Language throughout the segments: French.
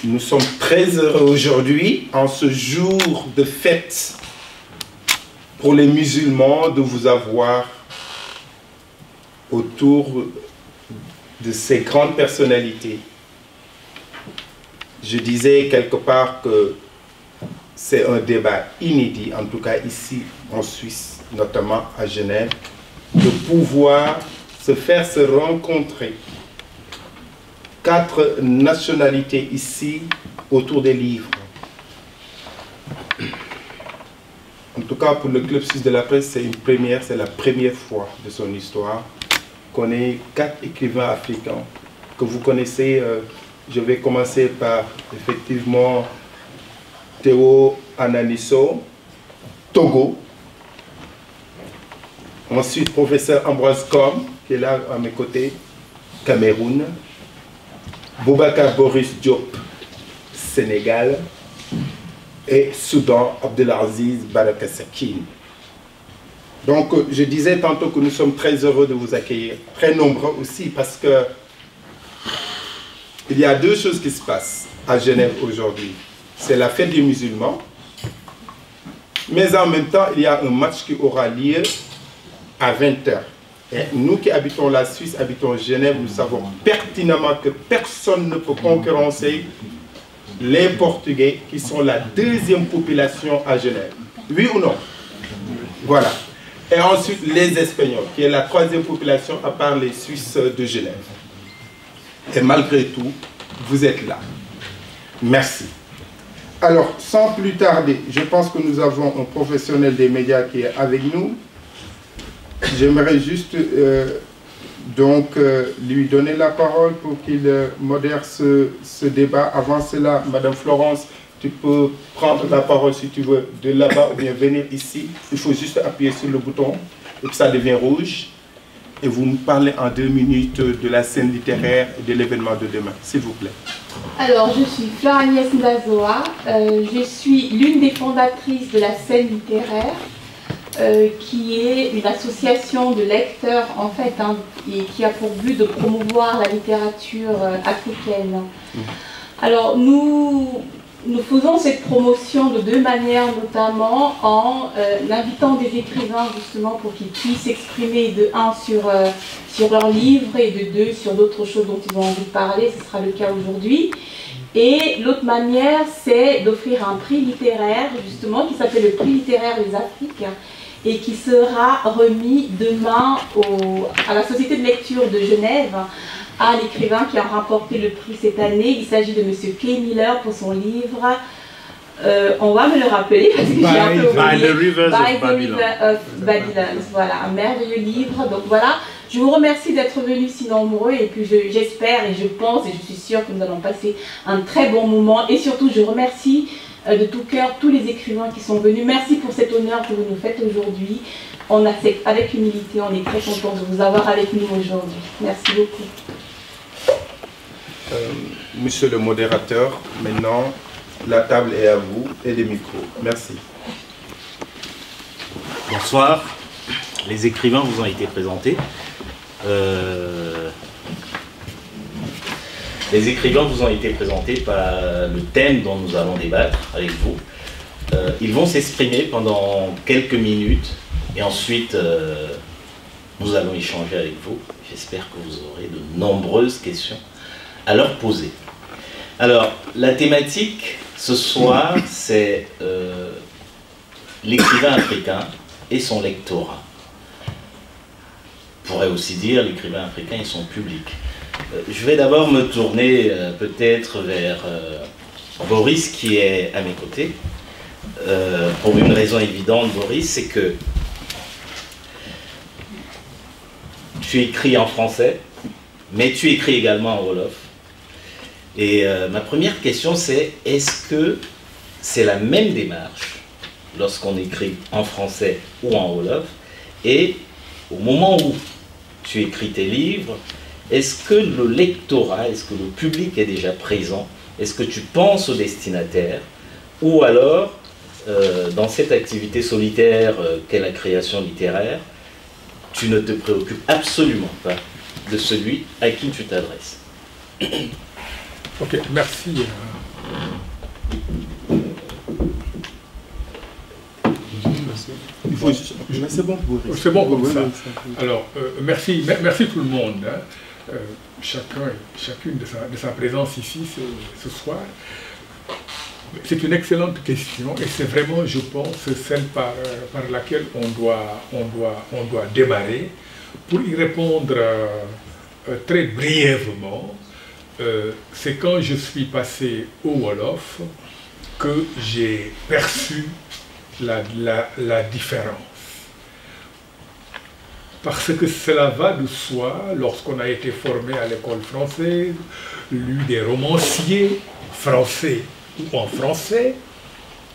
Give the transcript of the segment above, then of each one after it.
Nous sommes très heureux aujourd'hui, en ce jour de fête pour les musulmans, de vous avoir autour de ces grandes personnalités. Je disais quelque part que c'est un débat inédit, en tout cas ici en Suisse, notamment à Genève, de pouvoir se faire se rencontrer 4 nationalités ici autour des livres. En tout cas, pour le Club Suisse de la Presse, c'est une première, c'est la première fois de son histoire qu'on ait 4 écrivains africains que vous connaissez. Je vais commencer par, effectivement, Théo Ananiso, Togo. Ensuite, professeur Ambroise Com, qui est là à mes côtés, Cameroun. Boubacar Boris Diop, Sénégal. Et Soudan, Abdelaziz Baraka Sakine. Donc, je disais tantôt que nous sommes très heureux de vous accueillir, très nombreux aussi, parce que il y a 2 choses qui se passent à Genève aujourd'hui. C'est la fête des musulmans, mais en même temps, il y a un match qui aura lieu à 20 h. Et nous qui habitons la Suisse, habitons Genève, nous savons pertinemment que personne ne peut concurrencer les Portugais, qui sont la 2e population à Genève. Oui ou non? Voilà. Et ensuite, les Espagnols, qui est la 3e population à part les Suisses de Genève. Et malgré tout, vous êtes là. Merci. Alors, sans plus tarder, je pense que nous avons un professionnel des médias qui est avec nous. J'aimerais juste lui donner la parole pour qu'il modère ce débat. Avant cela, Madame Florence, tu peux prendre la parole si tu veux de là-bas ou bien venir ici. Il faut juste appuyer sur le bouton et puis ça devient rouge. Et vous me parlez en 2 minutes de la scène littéraire et de l'événement de demain, s'il vous plaît. Alors, je suis Fleur Agnès Ndazoa. Je suis l'une des fondatrices de la scène littéraire, qui est une association de lecteurs, en fait, et qui a pour but de promouvoir la littérature africaine. Alors, nous faisons cette promotion de 2 manières, notamment en invitant des écrivains justement pour qu'ils puissent s'exprimer de 1 sur leurs livres et de 2 sur d'autres choses dont ils ont envie de parler. Ce sera le cas aujourd'hui. Et l'autre manière, c'est d'offrir un prix littéraire justement qui s'appelle le prix littéraire des Afriques et qui sera remis demain à la Société de lecture de Genève, à l'écrivain qui a remporté le prix cette année. Il s'agit de M. Kay Miller pour son livre, on va me le rappeler, parce que j'ai un peu oublié, By the Rivers of Babylon. Voilà, un merveilleux livre. Donc voilà, je vous remercie d'être venus si nombreux, et puis j'espère et je pense et je suis sûre que nous allons passer un très bon moment. Et surtout, je remercie de tout cœur tous les écrivains qui sont venus. Merci pour cet honneur que vous nous faites aujourd'hui. On accepte avec humilité, on est très content de vous avoir avec nous aujourd'hui. Merci beaucoup. Monsieur le modérateur, maintenant, la table est à vous et les micros. Merci. Bonsoir. Les écrivains vous ont été présentés. Les écrivains vous ont été présentés par le thème dont nous allons débattre avec vous. Ils vont s'exprimer pendant quelques minutes et ensuite nous allons échanger avec vous. J'espère que vous aurez de nombreuses questions à leur poser. Alors, la thématique ce soir, c'est l'écrivain africain et son lectorat. On pourrait aussi dire l'écrivain africain et son public. Je vais d'abord me tourner peut-être vers Boris qui est à mes côtés. Pour une raison évidente, Boris, c'est que tu écris en français, mais tu écris également en Wolof. Et ma première question c'est, est-ce que c'est la même démarche lorsqu'on écrit en français ou en Wolof? Et au moment où tu écris tes livres, est-ce que le lectorat, est-ce que le public est déjà présent? Est-ce que tu penses au destinataire? Ou alors, dans cette activité solitaire qu'est la création littéraire, tu ne te préoccupes absolument pas de celui à qui tu t'adresses? Ok, merci. C'est bon pour vous. C'est bon comme ça. Alors, merci tout le monde. Hein. Chacun et chacune de sa présence ici ce soir. C'est une excellente question et c'est vraiment, je pense, celle par laquelle on doit démarrer. Pour y répondre très brièvement, c'est quand je suis passé au Wolof que j'ai perçu la différence. Parce que cela va de soi, lorsqu'on a été formé à l'école française, lu des romanciers français ou en français,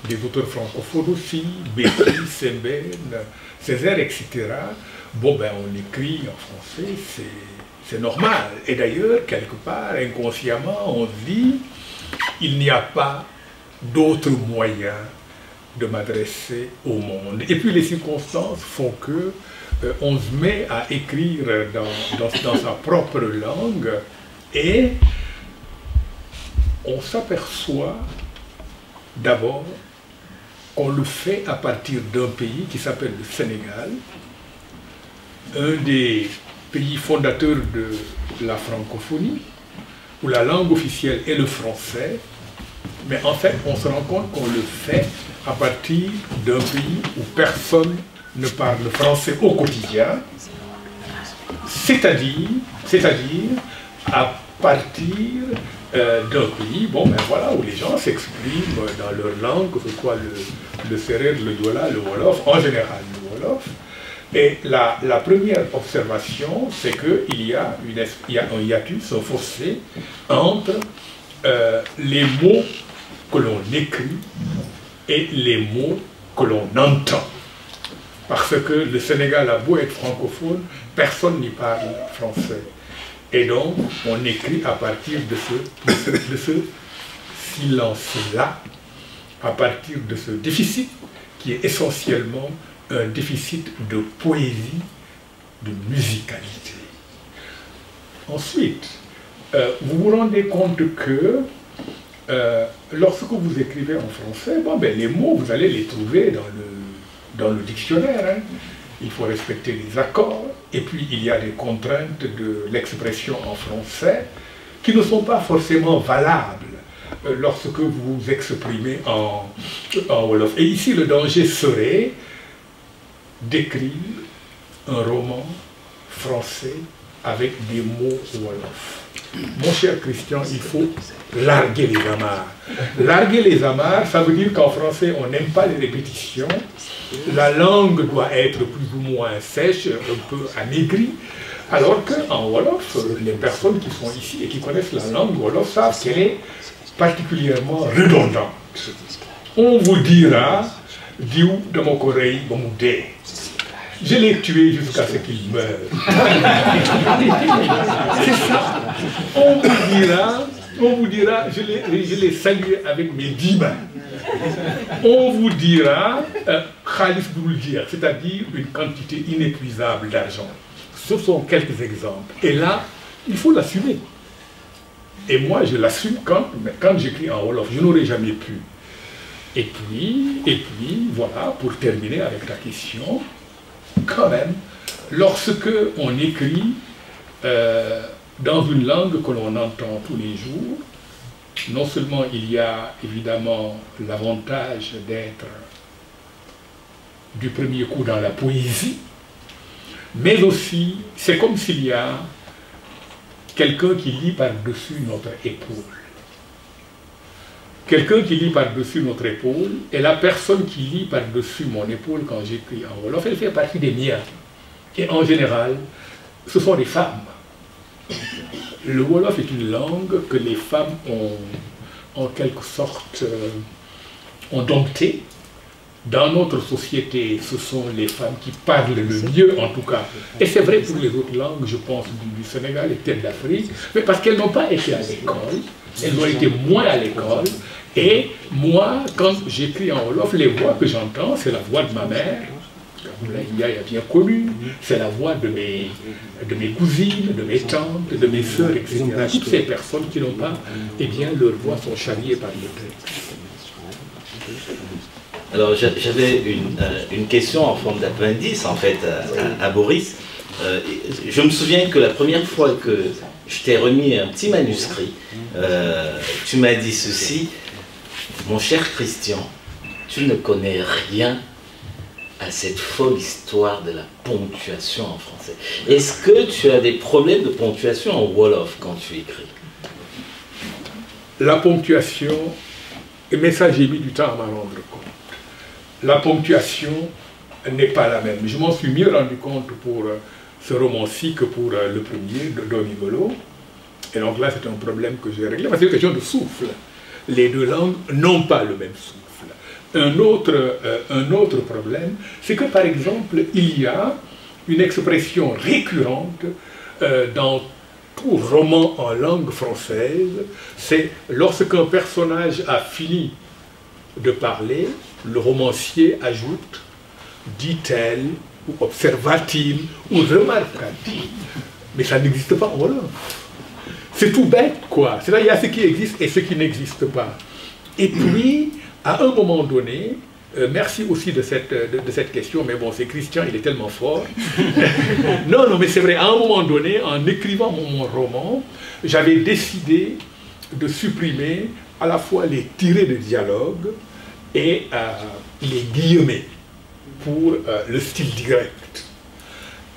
des auteurs francophones aussi, Béki, Sembène, Césaire, etc. Bon, ben on écrit en français, c'est normal. Et d'ailleurs, quelque part, inconsciemment, on se dit, il n'y a pas d'autre moyen de m'adresser au monde. Et puis les circonstances font que on se met à écrire dans sa propre langue et on s'aperçoit d'abord qu'on le fait à partir d'un pays qui s'appelle le Sénégal, un des pays fondateurs de la francophonie, où la langue officielle est le français, mais en fait on se rend compte qu'on le fait à partir d'un pays où personne ne parle français au quotidien, c'est-à-dire à partir d'un pays, bon ben voilà, où les gens s'expriment dans leur langue, que ce soit le Sérère, le Douala, le Wolof, en général le Wolof. Et la première observation, c'est qu'il y a un hiatus, un fossé entre les mots que l'on écrit et les mots que l'on entend. Parce que le Sénégal a beau être francophone, personne n'y parle français. Et donc, on écrit à partir de ce silence-là, à partir de ce déficit, qui est essentiellement un déficit de poésie, de musicalité. Ensuite, vous vous rendez compte que lorsque vous écrivez en français, bon, ben, les mots, vous allez les trouver dans le dictionnaire. Hein. Il faut respecter les accords. Et puis, il y a des contraintes de l'expression en français qui ne sont pas forcément valables lorsque vous vous exprimez en Wolof. Et ici, le danger serait d'écrire un roman français avec des mots Wolof. Mon cher Christian, il faut larguer les amarres. Larguer les amarres, ça veut dire qu'en français, on n'aime pas les répétitions. La langue doit être plus ou moins sèche, un peu amaigrie. Alors qu'en Wolof, les personnes qui sont ici et qui connaissent la langue Wolof savent qu'elle est particulièrement redondante. On vous dira, Diou de mon oreille, bon dé. Je l'ai tué jusqu'à ce qu'il meure. C'est ça. On vous dira, je l'ai salué avec mes 10 mains. On vous dira, Khalis Bouloudir, c'est-à-dire une quantité inépuisable d'argent. Ce sont quelques exemples. Et là, il faut l'assumer. Et moi, je l'assume quand j'écris en Wolof. Je n'aurais jamais pu. Et puis, voilà, pour terminer avec ta question, quand même, lorsque on écrit dans une langue que l'on entend tous les jours, non seulement il y a évidemment l'avantage d'être du premier coup dans la poésie, mais aussi c'est comme s'il y a quelqu'un qui lit par-dessus notre épaule. Quelqu'un qui lit par-dessus notre épaule, et la personne qui lit par-dessus mon épaule quand j'écris en Wolof, elle fait partie des miens. Et en général, ce sont des femmes. Le Wolof est une langue que les femmes ont, en quelque sorte, ont domptée dans notre société, ce sont les femmes qui parlent le mieux, en tout cas. Et c'est vrai pour les autres langues, je pense, du Sénégal et peut-être d'Afrique, mais parce qu'elles n'ont pas été à l'école, elles ont été moins à l'école. Et moi, quand j'écris en Wolof, les voix que j'entends, c'est la voix de ma mère, il y a bien connu, c'est la voix de mes cousines, de mes tantes, de mes sœurs, etc. Toutes ces personnes qui n'ont pas, eh bien, leurs voix sont charriées par le texte. Alors j'avais une question en forme d'appendice en fait à Boris. Je me souviens que la première fois que je t'ai remis un petit manuscrit, tu m'as dit ceci: mon cher Christian, tu ne connais rien à cette folle histoire de la ponctuation en français. Est-ce que tu as des problèmes de ponctuation en Wolof quand tu écris? La ponctuation, mais ça j'ai mis du temps à m'en rendre compte. La ponctuation n'est pas la même. Je m'en suis mieux rendu compte pour ce roman-ci que pour le premier, de Don Igolo. Et donc là, c'est un problème que j'ai réglé. C'est une question de souffle. Les deux langues n'ont pas le même souffle. Un autre problème, c'est que par exemple, il y a une expression récurrente dans tout roman en langue française, c'est lorsqu'un personnage a fini de parler, le romancier ajoute « dit-elle » ou « observa-t-il » ou « remarqua-t-il ». Mais ça n'existe pas en Wolof. C'est tout bête, quoi. C'est-à-dire il y a ce qui existe et ce qui n'existe pas. Et puis, à un moment donné, merci aussi de cette question, mais bon, c'est Christian, il est tellement fort. Non, mais c'est vrai, à un moment donné, en écrivant mon roman, j'avais décidé de supprimer à la fois les tirets de dialogue et les guillemets pour le style direct.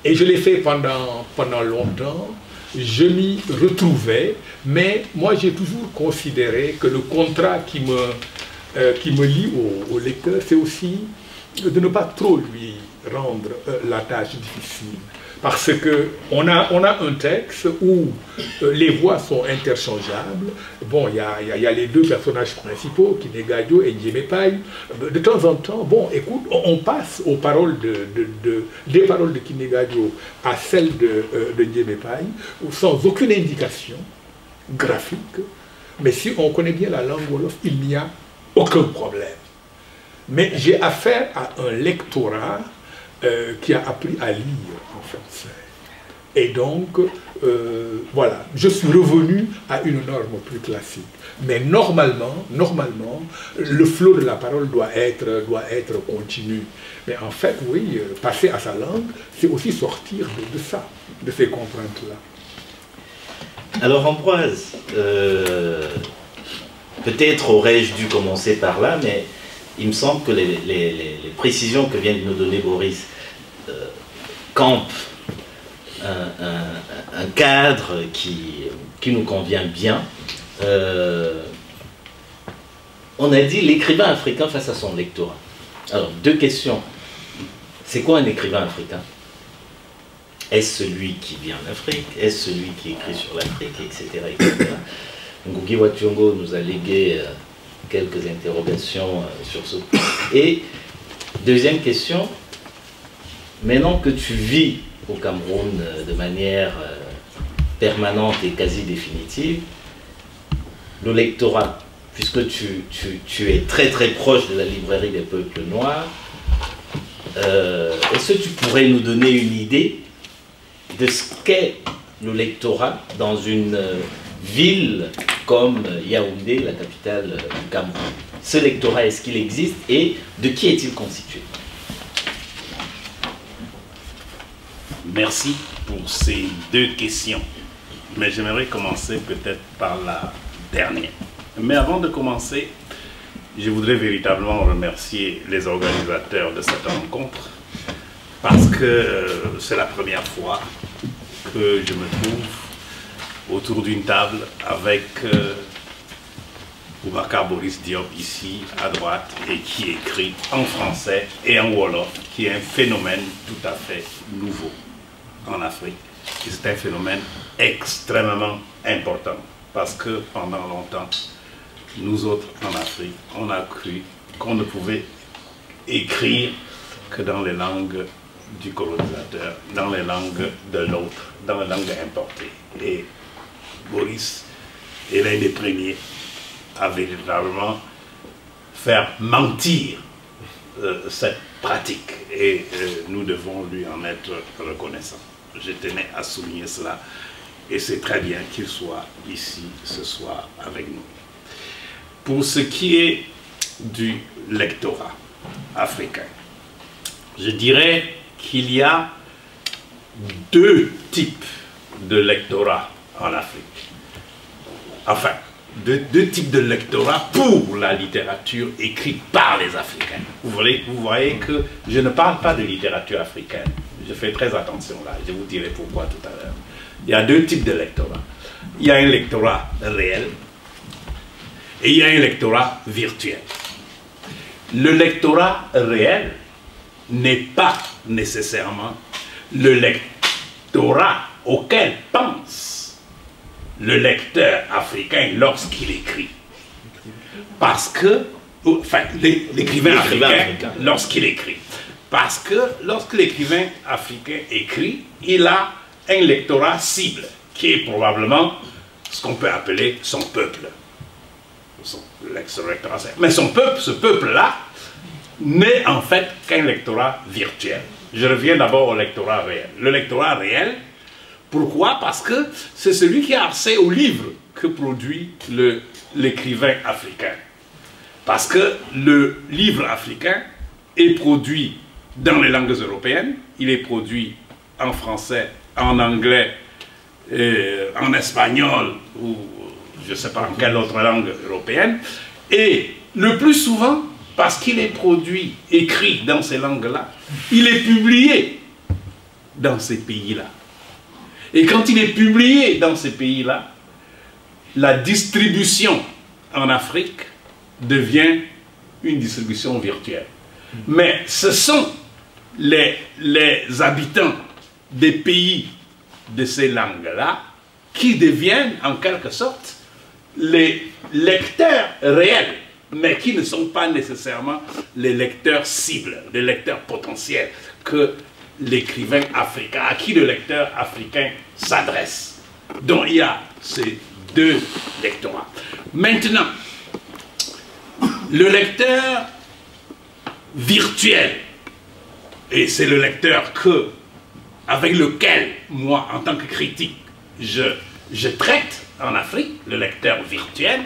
Et je l'ai fait pendant longtemps. Je m'y retrouvais, mais moi j'ai toujours considéré que le contrat qui me lie au lecteur, c'est aussi de ne pas trop lui rendre la tâche difficile. Parce qu'on a un texte où les voix sont interchangeables. Bon, il y a les deux personnages principaux, Kinegadio et Ndjemepai. De temps en temps, bon, écoute, on passe aux paroles des paroles de Kinegadio à celles de Ndjemepai, sans aucune indication graphique. Mais si on connaît bien la langue Wolof, il n'y a aucun problème. Mais j'ai affaire à un lectorat qui a appris à lire en français. Et donc, voilà, je suis revenu à une norme plus classique. Mais normalement, le flot de la parole doit être continu. Mais en fait, oui, passer à sa langue, c'est aussi sortir de ça, de ces contraintes-là. Alors Ambroise, peut-être aurais-je dû commencer par là, mais il me semble que les précisions que vient de nous donner Boris campent un cadre qui nous convient bien. On a dit l'écrivain africain face à son lectorat. Alors, deux questions. C'est quoi un écrivain africain? Est-ce celui qui vient d'Afrique? Est-ce celui qui écrit sur l'Afrique, etc. Ngugi wa Thiong'o nous a légué quelques interrogations sur ce point. Et deuxième question, maintenant que tu vis au Cameroun de manière permanente et quasi définitive, le lectorat, puisque tu es très très proche de la librairie des peuples noirs, est-ce que tu pourrais nous donner une idée de ce qu'est le lectorat dans une ville comme Yaoundé, la capitale du Cameroun? Ce lectorat, est-ce qu'il existe et de qui est-il constitué? Merci pour ces deux questions. Mais j'aimerais commencer peut-être par la dernière. Mais avant de commencer, je voudrais véritablement remercier les organisateurs de cette rencontre parce que c'est la première fois que je me trouve autour d'une table avec Boubacar Boris Diop ici à droite et qui écrit en français et en Wolof, qui est un phénomène tout à fait nouveau en Afrique. Et c'est un phénomène extrêmement important parce que pendant longtemps, nous autres en Afrique, on a cru qu'on ne pouvait écrire que dans les langues du colonisateur, dans les langues de l'autre, dans les langues importées. Et Boris est l'un des premiers à véritablement faire mentir cette pratique. Et nous devons lui en être reconnaissants. Je tenais à souligner cela. Et c'est très bien qu'il soit ici ce soir avec nous. Pour ce qui est du lectorat africain, je dirais qu'il y a deux types de lectorat en Afrique. Enfin, deux types de lectorat pour la littérature écrite par les Africains. Vous voyez que je ne parle pas de littérature africaine. Je fais très attention là, je vous dirai pourquoi tout à l'heure. Il y a deux types de lectorat. Il y a un lectorat réel et il y a un lectorat virtuel. Le lectorat réel n'est pas nécessairement le lectorat auquel pense le lecteur africain lorsqu'il écrit. Parce que, enfin, l'écrivain africain lorsqu'il écrit. Parce que lorsque l'écrivain africain écrit, il a un lectorat cible, qui est probablement ce qu'on peut appeler son peuple. Mais son peuple, ce peuple-là, n'est en fait qu'un lectorat virtuel. Je reviens d'abord au lectorat réel. Le lectorat réel, pourquoi? Parce que c'est celui qui a accès au livre que produit l'écrivain africain. Parce que le livre africain est produit dans les langues européennes, il est produit en français, en anglais, en espagnol, ou je ne sais pas en quelle autre langue européenne, et le plus souvent, parce qu'il est produit, écrit dans ces langues-là, il est publié dans ces pays-là. Et quand il est publié dans ces pays-là, la distribution en Afrique devient une distribution virtuelle. Mais ce sont les habitants des pays de ces langues-là qui deviennent en quelque sorte les lecteurs réels, mais qui ne sont pas nécessairement les lecteurs cibles, les lecteurs potentiels que l'écrivain africain, à qui le lecteur africain s'adresse. Donc il y a ces deux lectorats. Maintenant, le lecteur virtuel, et c'est le lecteur avec lequel, moi, en tant que critique, je traite en Afrique, le lecteur virtuel,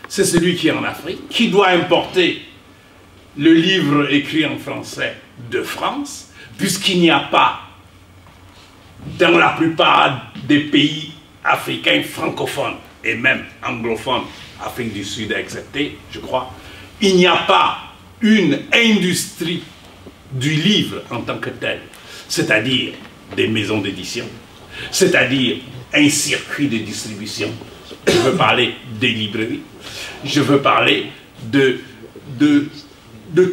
c'est celui qui est en Afrique, qui doit importer le livre écrit en français de France, puisqu'il n'y a pas, dans la plupart des pays africains francophones, et même anglophones, Afrique du Sud excepté, je crois, il n'y a pas une industrie du livre en tant que telle, c'est-à-dire des maisons d'édition, c'est-à-dire un circuit de distribution. Je veux parler des librairies, je veux parler de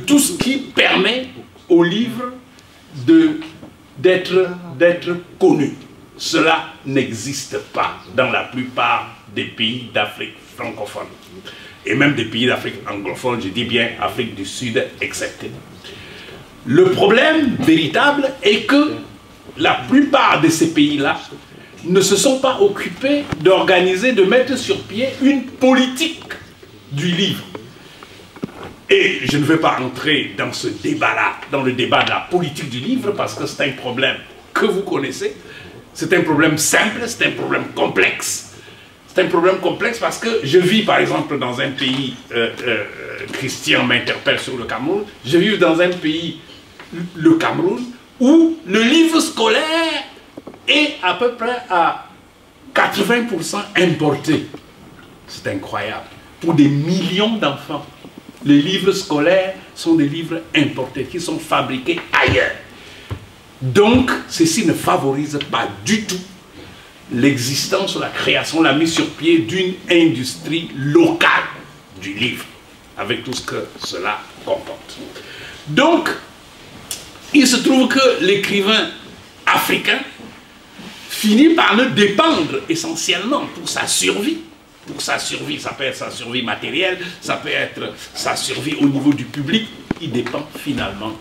tout ce qui permet au livre d'être connu. Cela n'existe pas dans la plupart des pays d'Afrique francophone. Et même des pays d'Afrique anglophone, je dis bien Afrique du Sud excepté. Le problème véritable est que la plupart de ces pays-là ne se sont pas occupés d'organiser, de mettre sur pied une politique du livre. Et je ne vais pas entrer dans ce débat-là, dans le débat de la politique du livre, parce que c'est un problème que vous connaissez. C'est un problème simple, c'est un problème complexe. C'est un problème complexe parce que je vis par exemple dans un pays, Christian m'interpelle sur le Cameroun, je vis dans un pays, le Cameroun, où le livre scolaire est à peu près à 80% importé. C'est incroyable. Pour des millions d'enfants, les livres scolaires sont des livres importés qui sont fabriqués ailleurs. Donc, ceci ne favorise pas du tout l'existence, la création, la mise sur pied d'une industrie locale du livre, avec tout ce que cela comporte. Donc, il se trouve que l'écrivain africain finit par ne dépendre essentiellement pour sa survie. Pour sa survie, ça peut être sa survie matérielle, ça peut être sa survie au niveau du public, il dépend finalement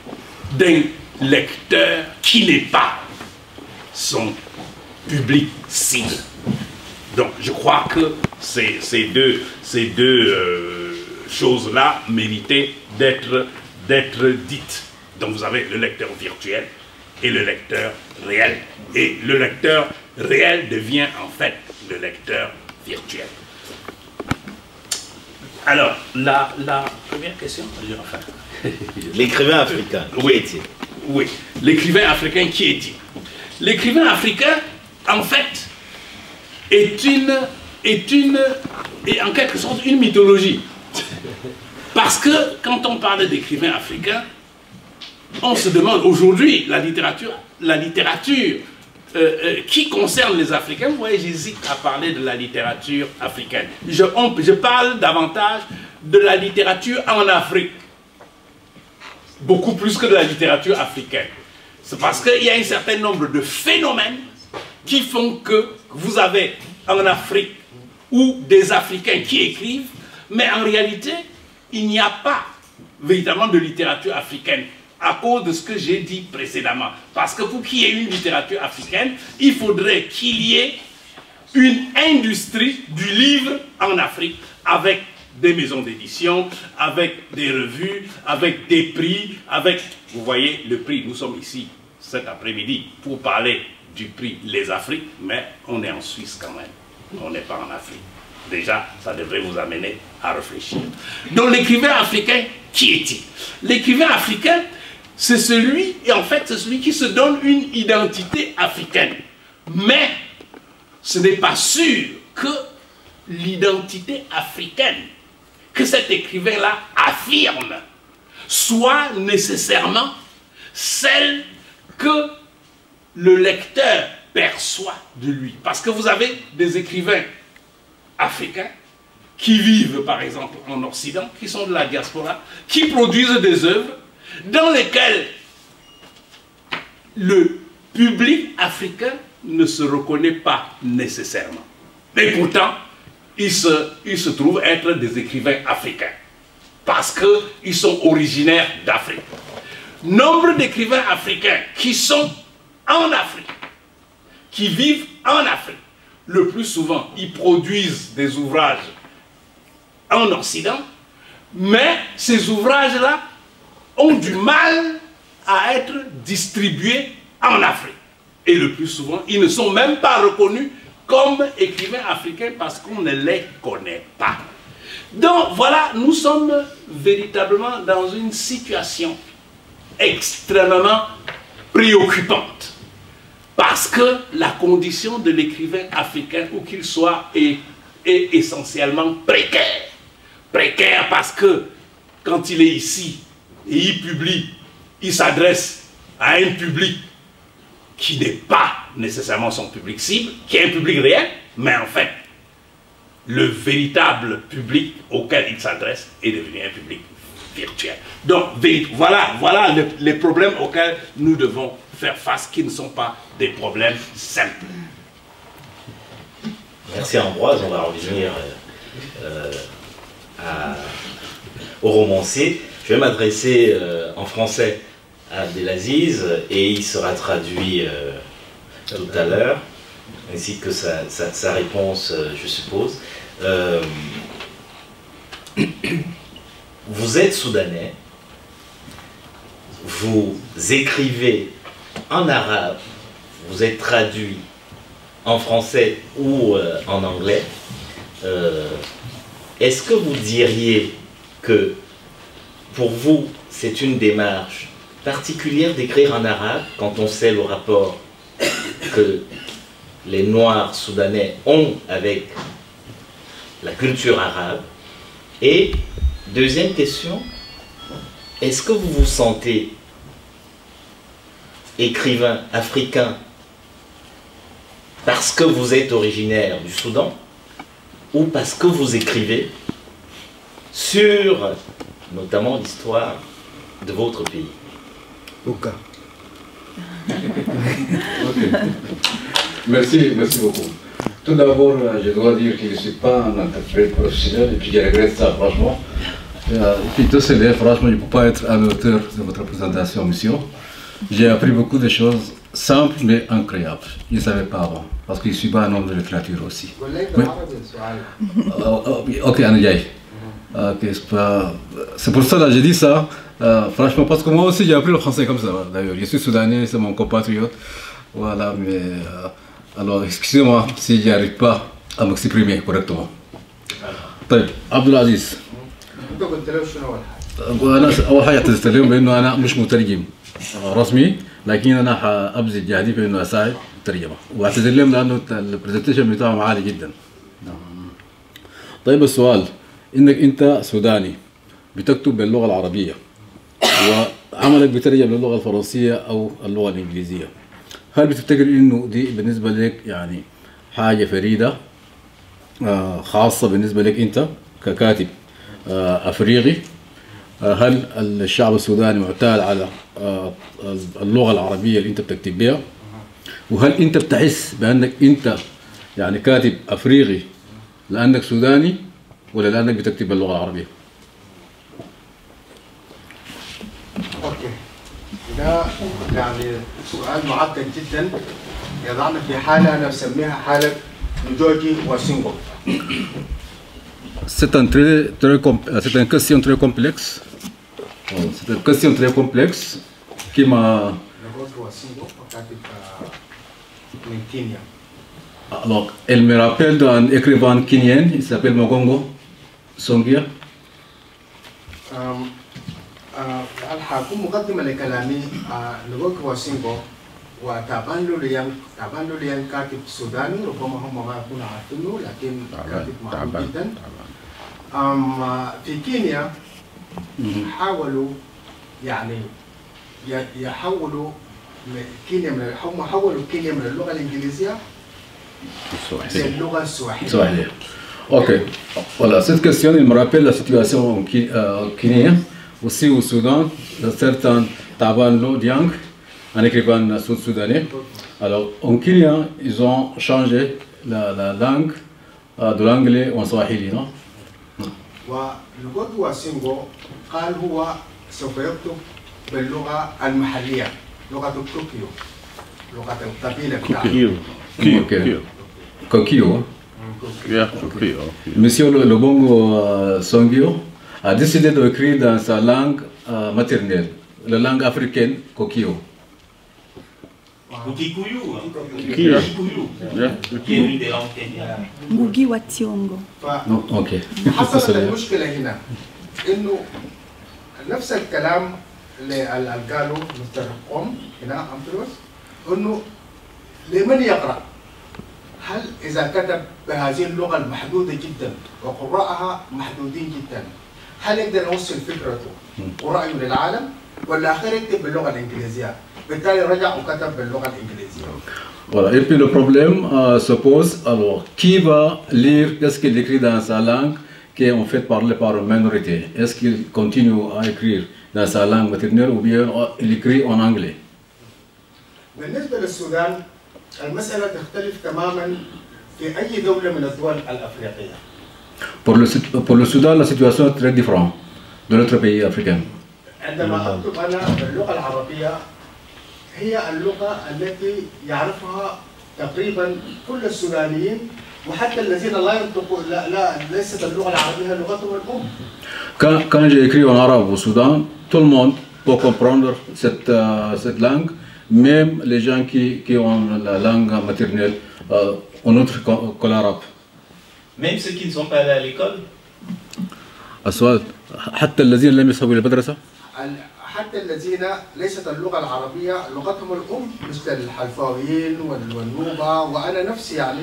d'un lecteur qui n'est pas son public cible. Donc je crois que ces deux choses-là méritaient d'être dites. Donc vous avez le lecteur virtuel et le lecteur réel. Et le lecteur réel devient en fait le lecteur virtuel. Alors, la première question, enfin. L'écrivain africain, qui est-il? Oui, l'écrivain africain, qui est-il? L'écrivain africain, en fait, est en quelque sorte une mythologie. Parce que quand on parle d'écrivain africain, on se demande aujourd'hui, la littérature qui concerne les Africains, vous voyez, j'hésite à parler de la littérature africaine. Je parle davantage de la littérature en Afrique, beaucoup plus que de la littérature africaine. C'est parce qu'il y a un certain nombre de phénomènes qui font que vous avez en Afrique ou des Africains qui écrivent, mais en réalité, il n'y a pas véritablement de littérature africaine à cause de ce que j'ai dit précédemment. Parce que pour qu'il y ait une littérature africaine, il faudrait qu'il y ait une industrie du livre en Afrique avec des maisons d'édition, avec des revues, avec des prix, avec... Vous voyez, le prix, nous sommes ici cet après-midi pour parler du prix Les Afriques, mais on est en Suisse quand même, on n'est pas en Afrique. Déjà, ça devrait vous amener à réfléchir. Donc l'écrivain africain, qui est-il? L'écrivain africain, c'est celui, et en fait, c'est celui qui se donne une identité africaine. Mais ce n'est pas sûr que l'identité africaine que cet écrivain-là affirme soit nécessairement celle que le lecteur perçoit de lui. Parce que vous avez des écrivains africains qui vivent, par exemple, en Occident, qui sont de la diaspora, qui produisent des œuvres dans lesquelles le public africain ne se reconnaît pas nécessairement. Mais pourtant, ils se trouvent être des écrivains africains, parce qu'ils sont originaires d'Afrique. Nombre d'écrivains africains qui sont en Afrique, qui vivent en Afrique, le plus souvent, ils produisent des ouvrages en Occident, mais ces ouvrages-là ont du mal à être distribués en Afrique. Et le plus souvent, ils ne sont même pas reconnus comme écrivains africains parce qu'on ne les connaît pas. Donc voilà, nous sommes véritablement dans une situation extrêmement préoccupante. Parce que la condition de l'écrivain africain, où qu'il soit, est essentiellement précaire. Précaire parce que quand il est ici et il publie, il s'adresse à un public qui n'est pas nécessairement son public cible, qui est un public réel, mais en fait, le véritable public auquel il s'adresse est devenu un public virtuel. Donc voilà les problèmes auxquels nous devons faire face, qui ne sont pas des problèmes simples. Merci Ambroise, on va revenir au romancier. Je vais m'adresser en français à Abdelaziz et il sera traduit tout à l'heure, ainsi que sa réponse, je suppose. Vous êtes soudanais, vous écrivez en arabe, vous êtes traduit en français ou en anglais. Est-ce que vous diriez que pour vous, c'est une démarche particulière d'écrire en arabe quand on sait le rapport que les Noirs soudanais ont avec la culture arabe? Et deuxième question, est-ce que vous vous sentez écrivain africain parce que vous êtes originaire du Soudan ou parce que vous écrivez sur notamment l'histoire de votre pays? Aucun. Okay. Merci beaucoup. Tout d'abord, je dois dire que je ne suis pas un interprète professionnel et puis je regrette ça, franchement. Puis désolé, franchement, je ne peux pas être à l'auteur de votre présentation, monsieur. J'ai appris beaucoup de choses simples mais incroyables. Je ne savais pas avant, parce que je suis pas un homme de littérature aussi. Ok, c'est pour ça que j'ai dit ça, franchement, parce que moi aussi j'ai appris le français comme ça, d'ailleurs. Je suis soudanais, c'est mon compatriote. Voilà, mais alors excusez-moi si je n'arrive pas à m'exprimer correctement. طيب عبد العزيز انت قلت له شنو اول حاجه؟ وانا اول حاجه اعتذرت لهم بانه انا مش مترجم رسمي، لكن انا حابذل جهدي في انه اساعد الترجمه، واعتذر لهم لانه البرزنتيشن بتاعهم عالي جدا. طيب السؤال، انك انت سوداني بتكتب باللغه العربيه وعملك بترجم للغه الفرنسيه او اللغه الانجليزيه، هل بتفتكر انه دي بالنسبه لك يعني حاجه فريده خاصه بالنسبه لك انت ككاتب افريقي؟ هل الشعب السوداني معتاد على اللغه العربيه اللي انت بتكتب بها؟ وهل انت بتحس بانك انت يعني كاتب افريقي لانك سوداني ولا لانك بتكتب باللغه العربيه؟ اوكي، ده يعني سؤال معقد جدا يضعنا في حاله انا بسميها حاله نجوجي وسينغو. C'est une question très complexe. C'est une question très complexe qui m'a. Alors, elle me rappelle d'un écrivain kenyan, il s'appelle Mogongo Songia. الحاكم مقدمة لكلامي نقول وسينغو وتابان لوليان كاتب سوداني، ربما هم ما يكونوا عارفينه لكن كاتب معروف جدا. في كينيا حاولوا يعني يحولوا كينيا هم حولوا كينيا من اللغة الإنجليزية للغة السواحلية. Ok, voilà, cette question il me rappelle la situation au Kenya, aussi au Soudan, un certain Taban Lo Diang, un écrivain sud-soudanais. Alors, en Kenya, ils ont changé la langue de l'anglais en swahili, non? ولغة واسينغو قال هو سوف يكتب باللغة المحلية، لغة طوكيو، لغة القبيلة بتاعته. Kokio. Monsieur Lobongo Songio a décidé d'écrire dans sa langue maternelle, la langue africaine Kokio. Kikuyu, qui est une des langues kenyanes. Ngugi wa Thiong'o. Ok. حصلت المشكلة هنا إنه نفس الكلام اللي قالوا مستر قوم هنا أمفلوس، إنه لمن يقرأ؟ هل إذا كتب بهذه اللغة المحدودة جدا وقراءها محدودين جدا، هل يقدر يوصل فكرته ورأيه للعالم؟ ولا آخر يكتب باللغة الإنجليزية؟ بالتالي رجع وكتب باللغة الإنجليزية. Voilà. Et puis le problème se pose, alors, qui va lire qu'est-ce qu'il écrit dans sa langue qui est en fait parlée par une minorité? Est-ce qu'il continue à écrire dans sa langue maternelle ou bien il écrit en anglais? بالنسبة للسودان المسألة تختلف تماما في أي دولة من الدول الأفريقية. Pour le Soudan, la situation est très différente de notre pays africain. عندما أكتب أنا باللغة العربية هي اللغة التي يعرفها تقريبا كل السودانيين، وحتى الذين لا ينطقون ليست اللغة العربية لغتهم الأم. Quand j'ai écrit en arabe au Soudan, tout le monde peut comprendre cette langue, même les gens qui ont la langue maternelle en autre que l'arabe. Même ceux qui ne sont pas allés à l'école. السؤال حتى الذين لم يذهبوا إلى المدرسة؟ حتى الذين ليست اللغة العربية لغتهم الأم مثل الحلفاويين والنوبة وأنا نفسي يعني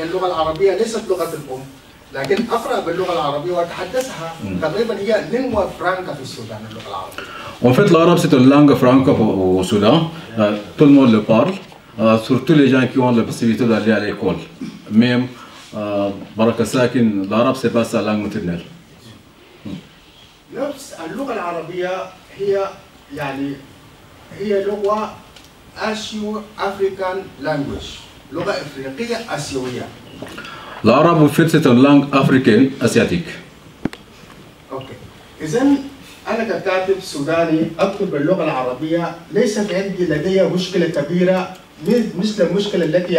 اللغة العربية ليست لغة الأم، لكن أقرأ باللغة العربية وأتحدثها تقريبا هي لينغوا فرانكا في السودان اللغة العربية. En fait, l'arabe c'est une langue franca au Soudan. Tout le monde le parle, surtout les gens qui ont la possibilité d'aller à l'école. Même Baraka Sakin, l'arabe c'est pas sa langue maternelle. نفس اللغة العربية هي يعني هي لغة آسيو أفريكان لانجويج، لغة إفريقية آسيوية. L'arabe en fait c'est une langue africaine asiatique. أوكي. إذا أنا ككاتب سوداني أكتب باللغة العربية ليس لدي مشكلة كبيرة مثل المشكلة التي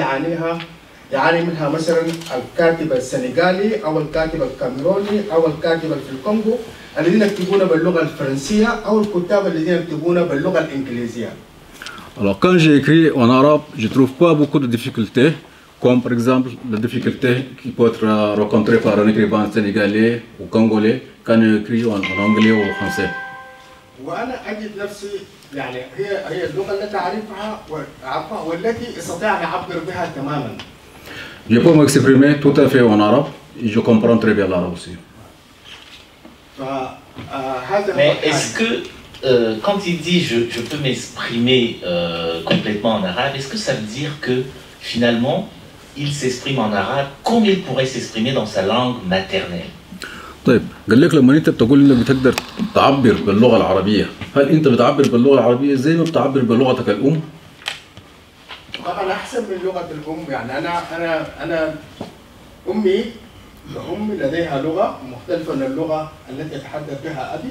يعاني منها مثلا الكاتب السنغالي أو الكاتب الكاميروني أو الكاتب في الكونغو الذين يكتبون باللغة الفرنسية أو الكتاب الذين يكتبون باللغة الإنجليزية. Alors quand j'ai écrit en arabe, je ne trouve pas beaucoup de difficultés, comme par exemple la difficulté qui peut être rencontrée par un écrivain sénégalais ou congolais quand il écrit en anglais ou en français. وأنا أجد نفسي يعني هي اللغة التي أعرفها والتي أستطيع أن أعبر بها تماما. Je peux m'exprimer tout à fait en arabe et je comprends très bien l'arabe aussi. Mais est-ce que quand il dit je peux m'exprimer complètement en arabe, est-ce que ça veut dire que finalement il s'exprime en arabe comme il pourrait s'exprimer dans sa langue maternelle? طيب قال لك لما انت بتقول انك بتقدر تعبر باللغه العربيه، هل انت بتعبر باللغه العربيه زي ما بتعبر بلغتك الام؟ طبعا احسن من لغه الام، يعني انا امي لديها لغه مختلفه من اللغه التي يتحدث بها ابي.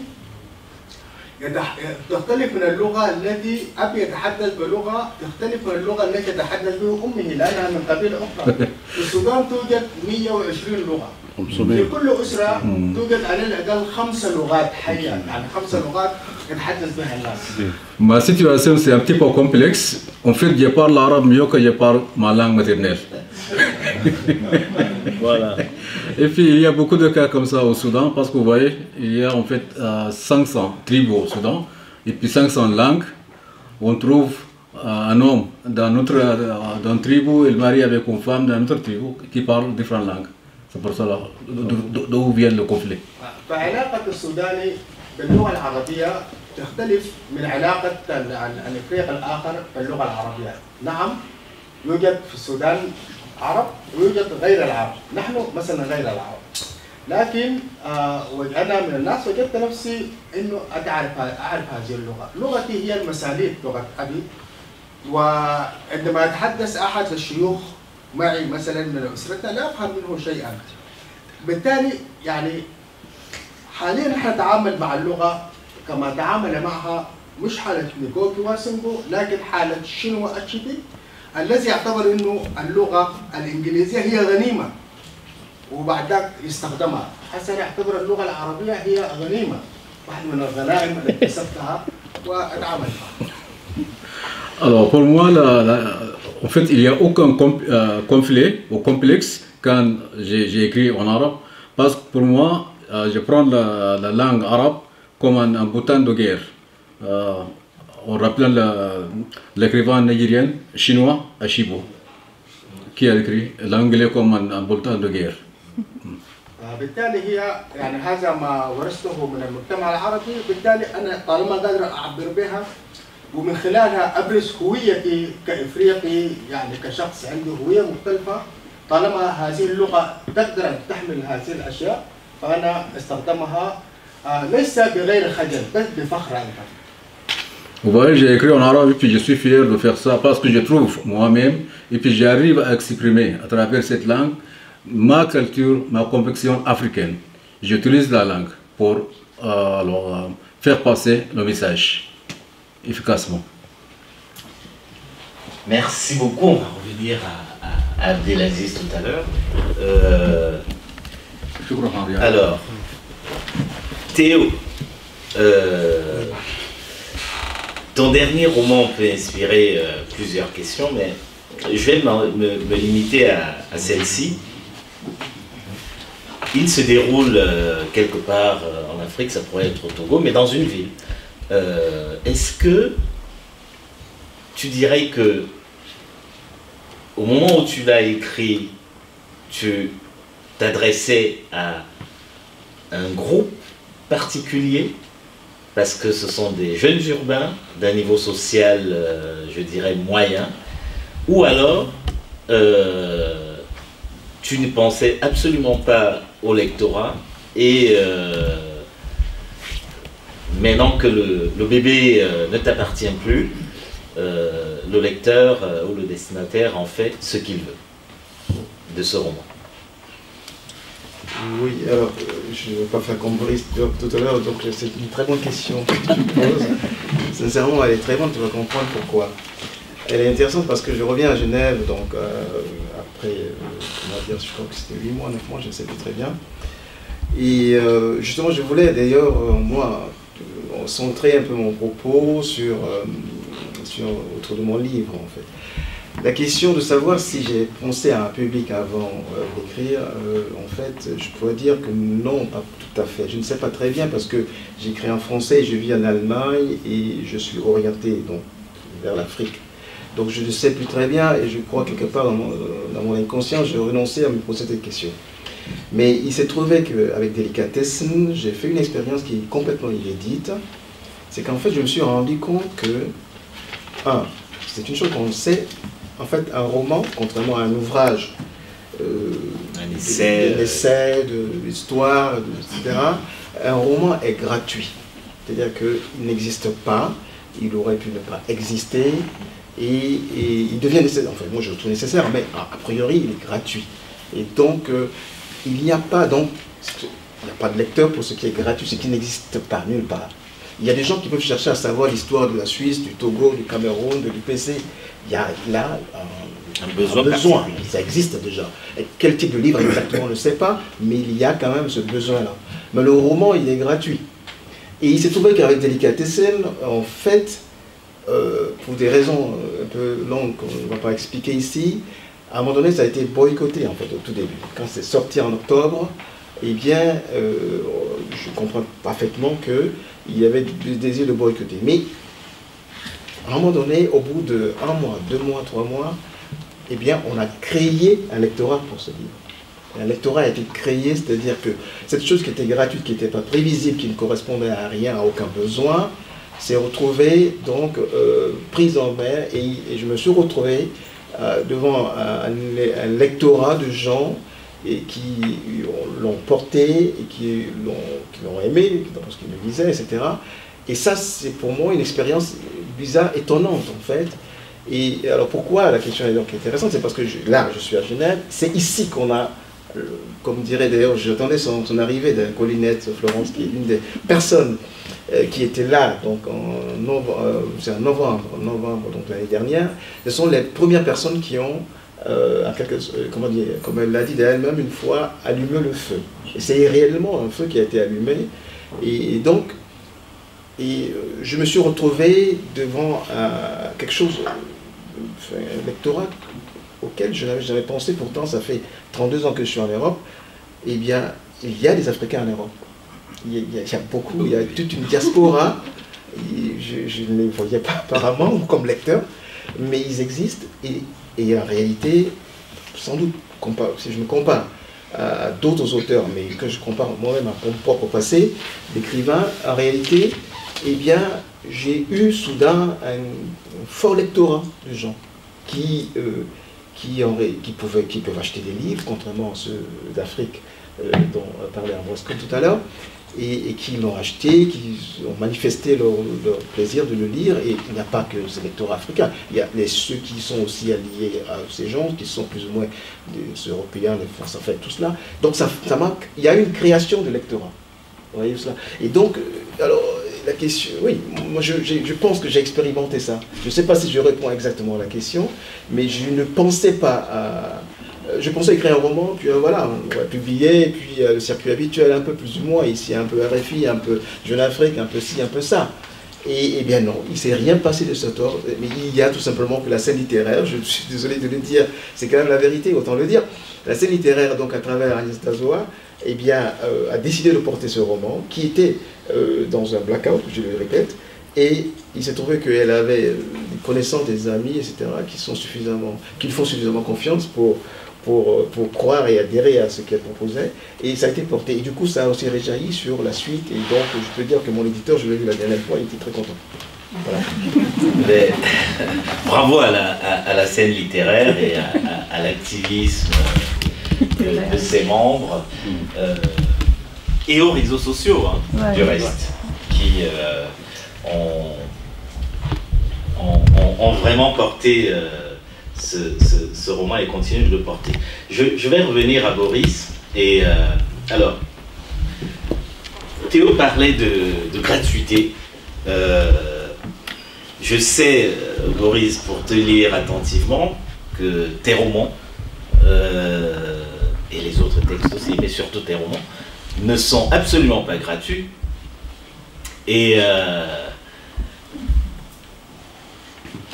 تختلف من اللغه التي ابي يتحدث بلغه تختلف من اللغه التي يتحدث بها امه لانها من قبيله اخرى. في السودان توجد 120 لغه. في كل أسرة توجد على الأقل 5 لغات حية، يعني 5 لغات يتحدث بها الناس. Ma situation c'est un petit peu complexe. En fait, je parle l'arabe mieux que je parle ma langue maternelle. Voilà. Et puis il y a beaucoup de cas comme ça au Soudan parce que vous voyez, il y a en fait 500 tribus au Soudan et puis 500 langues. On trouve un homme dans une tribu, il marie avec une femme dans une autre tribu qui parle différentes langues. C'est pour ça d'où vient le conflit. فعلاقة السوداني باللغة العربية تختلف من علاقة الإفريقي الآخر باللغة العربية. نعم يوجد في السودان عرب ويوجد غير العرب، نحن مثلا غير العرب. لكن أنا من الناس وجدت نفسي إنه أعرف هذه اللغة. لغتي هي المساليد، لغة أبي. وعندما يتحدث أحد الشيوخ معي مثلا من أسرتنا لا أفهم منه شيئا. بالتالي يعني حاليا نحن نتعامل مع اللغة كما تعامل معها مش حالة نيكوكي واسنغو لكن حالة شينوا أتشيبي الذي يعتبر إنه اللغة الإنجليزية هي غنيمة وبعد ذلك يستخدمها. حسن يعتبر اللغة العربية هي غنيمة، واحد من الغنائم التي اكتسبتها وأتعامل معها. Alors pour moi, en fait, il n'y a aucun conflit ou complexe quand j'ai écrit en arabe, parce que pour moi, je prends la langue arabe comme un bouton de guerre. En rappelant l'écrivain nigérien chinois Ashibo, qui a écrit l'anglais comme un bouton de guerre. بالتالي هي يعني هذا ما ورثته من المجتمع العربي، بالتالي أنا طالما قادر أعبر بها ومن خلالها أبرز هويتي كإفريقي، يعني كشخص عنده هوية مختلفة، طالما هذه اللغة تقدر أن تحمل هذه الأشياء فأنا استخدمها ليس بغير خجل بل بفخر أيضا. Vous voyez, j'ai écrit en arabe et puis je suis fier de faire ça parce que je trouve moi-même et puis j'arrive à exprimer à travers cette langue ma culture, ma conviction africaine. J'utilise la langue pour faire passer le message efficacement. Merci beaucoup. On va revenir à Abdelaziz tout à l'heure. Alors, Théo, ton dernier roman peut inspirer plusieurs questions, mais je vais me limiter à celle-ci. Il se déroule quelque part en Afrique, ça pourrait être au Togo, mais dans une ville. Est-ce que tu dirais que au moment où tu l'as écrit, tu t'adressais à un groupe particulier, parce que ce sont des jeunes urbains d'un niveau social, je dirais, moyen, ou alors tu ne pensais absolument pas au lectorat et maintenant que le bébé ne t'appartient plus, le lecteur ou le destinataire en fait ce qu'il veut de ce roman. Oui, alors je ne veux pas faire comme Boris tout à l'heure, donc c'est une très bonne question que tu poses. Sincèrement, elle est très bonne, tu vas comprendre pourquoi. Elle est intéressante parce que je reviens à Genève, donc après, on va dire, je crois que c'était 8 mois, 9 mois, je ne sais plus très bien. Et justement, je voulais d'ailleurs, moi, centrer un peu mon propos autour de mon livre, en fait. La question de savoir si j'ai pensé à un public avant d'écrire, en fait, je pourrais dire que non, pas tout à fait. Je ne sais pas très bien parce que j'écris en français, je vis en Allemagne et je suis orienté donc, vers l'Afrique. Donc je ne sais plus très bien et je crois quelque part dans mon inconscient, j'ai renoncé à me poser cette question. Mais il s'est trouvé qu'avec Delicatessen, j'ai fait une expérience qui est complètement inédite. C'est qu'en fait, je me suis rendu compte que, c'est une chose qu'on sait, en fait, un roman, contrairement à un ouvrage, un essai, de l'histoire, etc., un roman est gratuit. C'est-à-dire qu'il n'existe pas, il aurait pu ne pas exister, et il devient nécessaire. Enfin, moi je le trouve nécessaire, mais a priori, il est gratuit. Et donc, il n'y a pas de lecteur pour ce qui est gratuit, ce qui n'existe pas nulle part. Il y a des gens qui peuvent chercher à savoir l'histoire de la Suisse, du Togo, du Cameroun, de l'UPC. Il y a là un besoin. Ça existe déjà. Et quel type de livre exactement, on ne sait pas, mais il y a quand même ce besoin-là. Mais le roman, il est gratuit. Et il s'est trouvé qu'avec Delicatessen, en fait, pour des raisons un peu longues qu'on ne va pas expliquer ici, à un moment donné, ça a été boycotté, en fait, au tout début. Quand c'est sorti en octobre, eh bien, je comprends parfaitement qu'il y avait du désir de boycotter. Mais, à un moment donné, au bout de 1 mois, 2 mois, 3 mois, eh bien, on a créé un lectorat pour ce livre. Un lectorat a été créé, c'est-à-dire que cette chose qui était gratuite, qui n'était pas prévisible, qui ne correspondait à rien, à aucun besoin, s'est retrouvée, donc, prise en main, et je me suis retrouvé devant un lectorat de gens qui l'ont porté, et qui l'ont aimé, parce qu'ils me lisaient, etc. Et ça, c'est pour moi une expérience bizarre, étonnante, en fait. Et alors pourquoi la question est donc intéressante, c'est parce que là, je suis à Genève, c'est ici qu'on a, comme dirait d'ailleurs, j'attendais son arrivée de Collinette Florence, qui est l'une des personnes qui était là, donc en novembre donc l'année dernière. Ce sont les premières personnes qui ont, comme elle l'a dit d'elle-même une fois, allumé le feu. Et c'est réellement un feu qui a été allumé. Et donc, je me suis retrouvé devant quelque chose, un lectorat auquel je n'avais jamais pensé, pourtant ça fait 32 ans que je suis en Europe. Eh bien, il y a des Africains en Europe. Il y a beaucoup, il y a toute une diaspora. Je ne les voyais pas apparemment comme lecteurs, mais ils existent. Et en réalité, sans doute, si je me compare à d'autres auteurs, mais que je compare moi-même à mon propre passé d'écrivain, en réalité, eh bien, j'ai eu soudain un fort lectorat de gens qui peuvent acheter des livres, contrairement à ceux d'Afrique dont parlait Ambroise tout à l'heure, et qui l'ont acheté, qui ont manifesté leur plaisir de le lire. Et il n'y a pas que ces lecteurs africains, il y a ceux qui sont aussi alliés à ces gens, qui sont plus ou moins des Européens, des Français, en fait, tout cela. Donc ça manque, il y a une création de lectorat. Vous voyez cela. Et donc, alors, la question, oui, moi je pense que j'ai expérimenté ça. Je ne sais pas si je réponds exactement à la question, mais je ne pensais pas à... Je pensais écrire un roman, puis voilà, on va publier, et puis le circuit habituel, un peu plus ou moins, ici un peu RFI, un peu Jeune Afrique, un peu ci, un peu ça. Et bien non, il ne s'est rien passé de cet ordre, mais il y a tout simplement que la scène littéraire, je suis désolé de le dire, c'est quand même la vérité, autant le dire. La scène littéraire, donc à travers Agnès Dazoa, eh bien, a décidé de porter ce roman, qui était dans un blackout, je le répète, et il s'est trouvé qu'elle avait des connaissances, des amis, etc., qui lui font suffisamment confiance pour croire et adhérer à ce qu'elle proposait, et ça a été porté. Et du coup, ça a aussi réjailli sur la suite, et donc je peux dire que mon éditeur, je l'ai vu la dernière fois, il était très content. Voilà. Bravo à la scène littéraire et à l'activisme de ses membres, et aux réseaux sociaux, hein, du reste, qui ont vraiment porté ce roman et continue de le porter. Je vais revenir à Boris. Et alors, Théo parlait de gratuité. Je sais, Boris, pour te lire attentivement, que tes romans, et les autres textes aussi, mais surtout tes romans, ne sont absolument pas gratuits. Et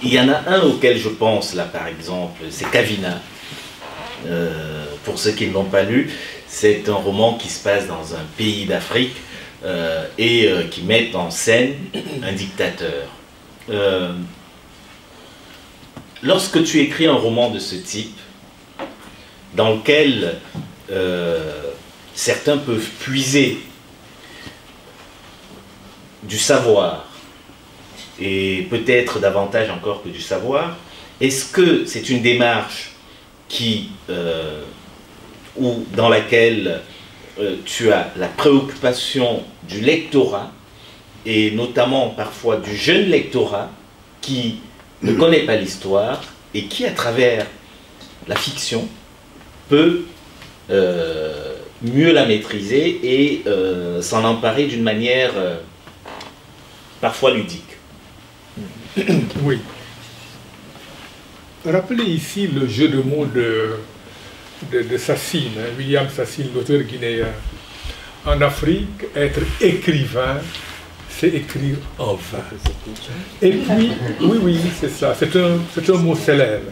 il y en a un auquel je pense, là par exemple, c'est Kavina. Pour ceux qui ne l'ont pas lu, c'est un roman qui se passe dans un pays d'Afrique et qui met en scène un dictateur. Lorsque tu écris un roman de ce type, dans lequel certains peuvent puiser du savoir, et peut-être davantage encore que du savoir, est-ce que c'est une démarche dans laquelle tu as la préoccupation du lectorat, et notamment parfois du jeune lectorat qui ne connaît pas l'histoire et qui, à travers la fiction, peut mieux la maîtriser et s'en emparer d'une manière parfois ludique. Oui. Rappelez ici le jeu de mots de Sassine, hein, William Sassine, l'auteur guinéen. En Afrique, être écrivain, c'est écrire en vain. Et puis, oui, c'est ça, c'est un mot célèbre.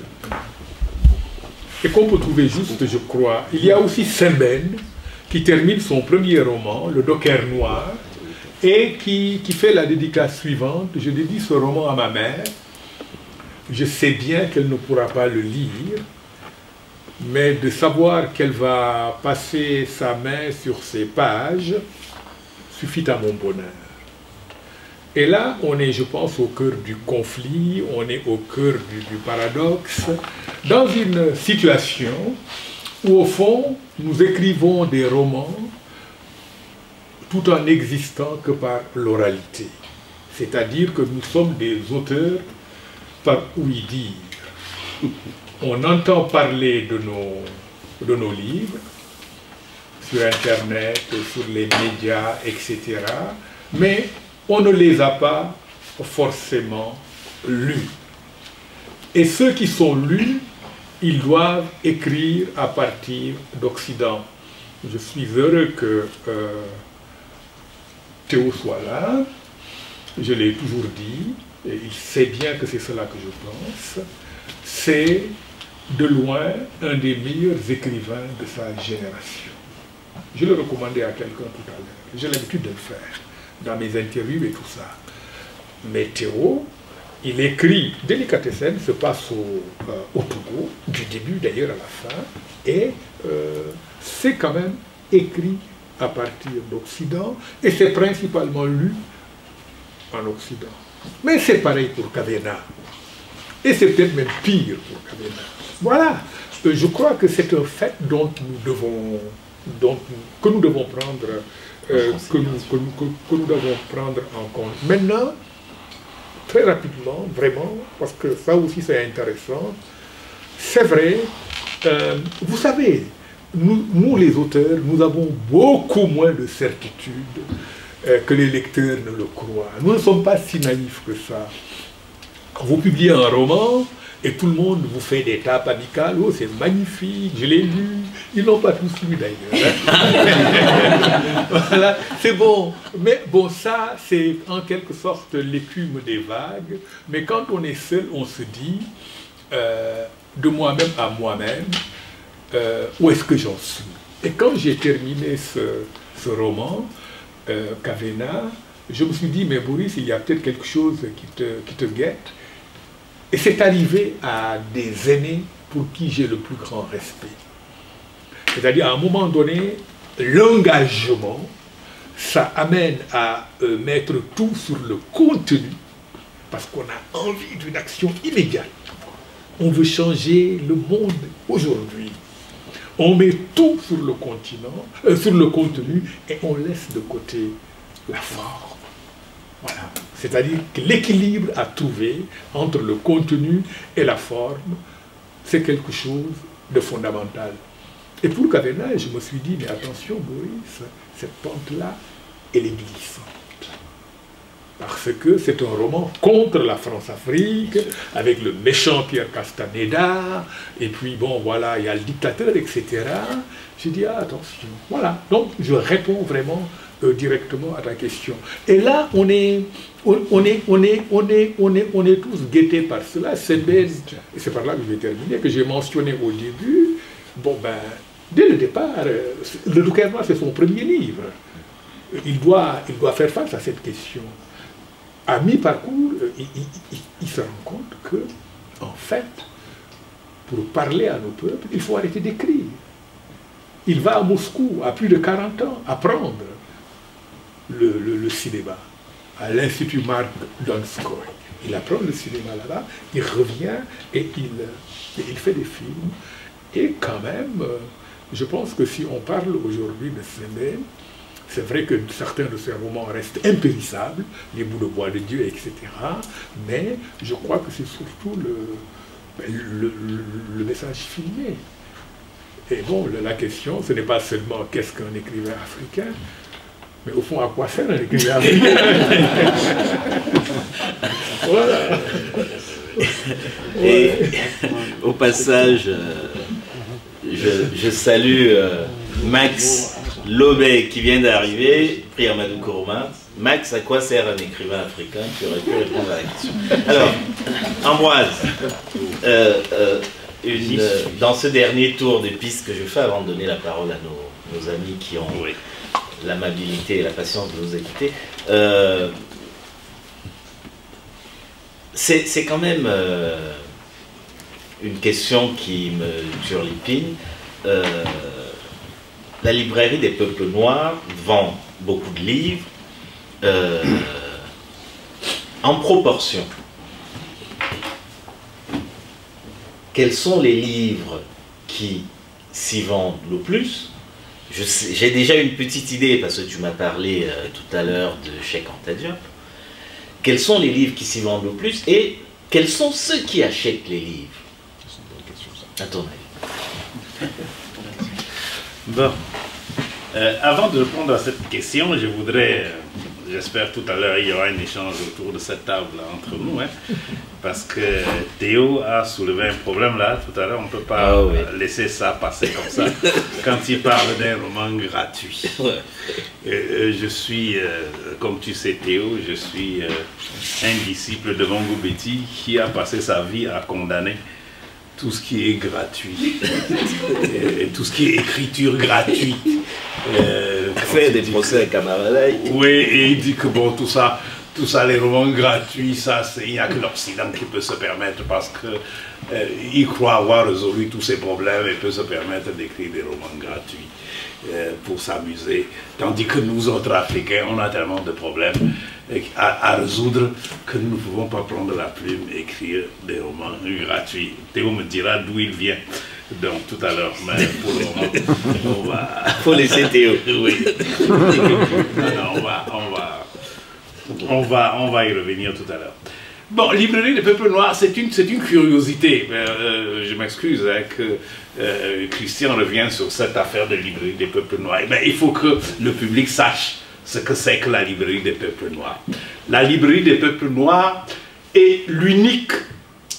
Et qu'on peut trouver juste, je crois. Il y a aussi Sembène, qui termine son premier roman, Le Docker Noir, et qui fait la dédicace suivante. Je dédie ce roman à ma mère. Je sais bien qu'elle ne pourra pas le lire, mais de savoir qu'elle va passer sa main sur ces pages suffit à mon bonheur. Et là, on est, je pense, au cœur du conflit, on est au cœur du paradoxe, dans une situation où, au fond, nous écrivons des romans tout en n'existant que par l'oralité. C'est-à-dire que nous sommes des auteurs par ouï-dire. On entend parler de nos livres, sur Internet, sur les médias, etc. Mais on ne les a pas forcément lus. Et ceux qui sont lus, ils doivent écrire à partir d'Occident. Je suis heureux que Théo soit là. Je l'ai toujours dit, et il sait bien que c'est cela que je pense. C'est de loin un des meilleurs écrivains de sa génération. Je le recommandais à quelqu'un tout à l'heure. J'ai l'habitude de le faire dans mes interviews et tout ça. Mais Théo, il écrit, Délicatessen se passe au Togo, du début d'ailleurs à la fin, et c'est quand même écrit à partir d'Occident, et c'est principalement lu en Occident. Mais c'est pareil pour Kavena, et c'est peut-être même pire pour Kavena. Voilà, je crois que c'est un fait que nous devons prendre que nous devons prendre en compte. Maintenant, très rapidement, vraiment, parce que ça aussi c'est intéressant, c'est vrai, vous savez, nous les auteurs, nous avons beaucoup moins de certitude que les lecteurs ne le croient. Nous ne sommes pas si naïfs que ça. Vous publiez un roman, et tout le monde vous fait des tapes amicales. Oh, c'est magnifique, je l'ai lu. Ils n'ont pas tous lu d'ailleurs. Hein. Voilà, c'est bon. Mais bon, ça, c'est en quelque sorte l'écume des vagues. Mais quand on est seul, on se dit, de moi-même à moi-même, où est-ce que j'en suis? Et quand j'ai terminé ce roman, Kavena, je me suis dit, mais Boris, il y a peut-être quelque chose qui te guette. Et c'est arrivé à des aînés pour qui j'ai le plus grand respect. C'est-à-dire, à un moment donné, l'engagement, ça amène à mettre tout sur le contenu, parce qu'on a envie d'une action immédiate. On veut changer le monde aujourd'hui. On met tout sur le continent, sur le contenu, et on laisse de côté la forme. Voilà. C'est-à-dire que l'équilibre à trouver entre le contenu et la forme, c'est quelque chose de fondamental. Et pour Kavena, je me suis dit, mais attention Boris, cette pente-là, elle est glissante. Parce que c'est un roman contre la France-Afrique, avec le méchant Pierre Castaneda, et puis bon, voilà, il y a le dictateur, etc. J'ai dit, ah, attention, voilà. Donc, je réponds vraiment directement à ta question. Et là, on est tous guettés par cela. Et c'est par là que je vais terminer, que j'ai mentionné au début. Bon, ben, dès le départ, le Loup-Noir, c'est son premier livre. Il doit faire face à cette question. À mi-parcours, il se rend compte que, en fait, pour parler à nos peuples, il faut arrêter d'écrire. Il va à Moscou, à plus de 40 ans, apprendre le cinéma, à l'Institut Marc Donskoy. Il apprend le cinéma là-bas, il revient et il fait des films. Et quand même, je pense que si on parle aujourd'hui de Sembène, c'est vrai que certains de ces romans restent impérissables, Les bouts de bois de Dieu, etc. Mais je crois que c'est surtout le message filmé. Et bon, la question, ce n'est pas seulement qu'est-ce qu'un écrivain africain, mais au fond, à quoi sert un écrivain africain? Voilà. Et au passage, je salue Max Lobé qui vient d'arriver, pris Amadou Kourouma. Max, à quoi sert un écrivain africain? Tu aurais pu répondre à la question. Alors, Ambroise, dans ce dernier tour de piste que je fais avant de donner la parole à nos amis qui ont l'amabilité et la patience de nous écouter, c'est quand même une question qui me turlupine. La librairie des peuples noirs vend beaucoup de livres en proportion. Quels sont les livres qui s'y vendent le plus? J'ai déjà une petite idée parce que tu m'as parlé tout à l'heure de Cheikh Anta Diop. Quels sont les livres qui s'y vendent le plus et quels sont ceux qui achètent les livres? À ton avis. Bon. Avant de répondre à cette question, je voudrais, j'espère tout à l'heure, il y aura un échange autour de cette table entre nous, hein, parce que Théo a soulevé un problème là, tout à l'heure, on ne peut pas laisser ça passer comme ça, quand il parle d'un roman gratuit. Je suis, comme tu sais Théo, je suis un disciple de Mongo Betty qui a passé sa vie à condamner tout ce qui est gratuit, et tout ce qui est écriture gratuite. Faire des procès à Camaralay. Oui, et il dit que bon, tout ça, les romans gratuits, ça, il n'y a que l'Occident qui peut se permettre parce qu'il croit avoir résolu tous ses problèmes et peut se permettre d'écrire des romans gratuits pour s'amuser. Tandis que nous autres Africains, on a tellement de problèmes à résoudre que nous ne pouvons pas prendre la plume et écrire des romans gratuits. Théo me dira d'où il vient. Donc tout à l'heure, mais pour le moment, on va... Faut laisser Théo. Oui. On va y revenir tout à l'heure. Bon, librairie des peuples noirs, c'est une curiosité. Je m'excuse hein, que Christian revienne sur cette affaire de librairie des peuples noirs. Mais il faut que le public sache ce que c'est que la librairie des peuples noirs. La librairie des peuples noirs est l'unique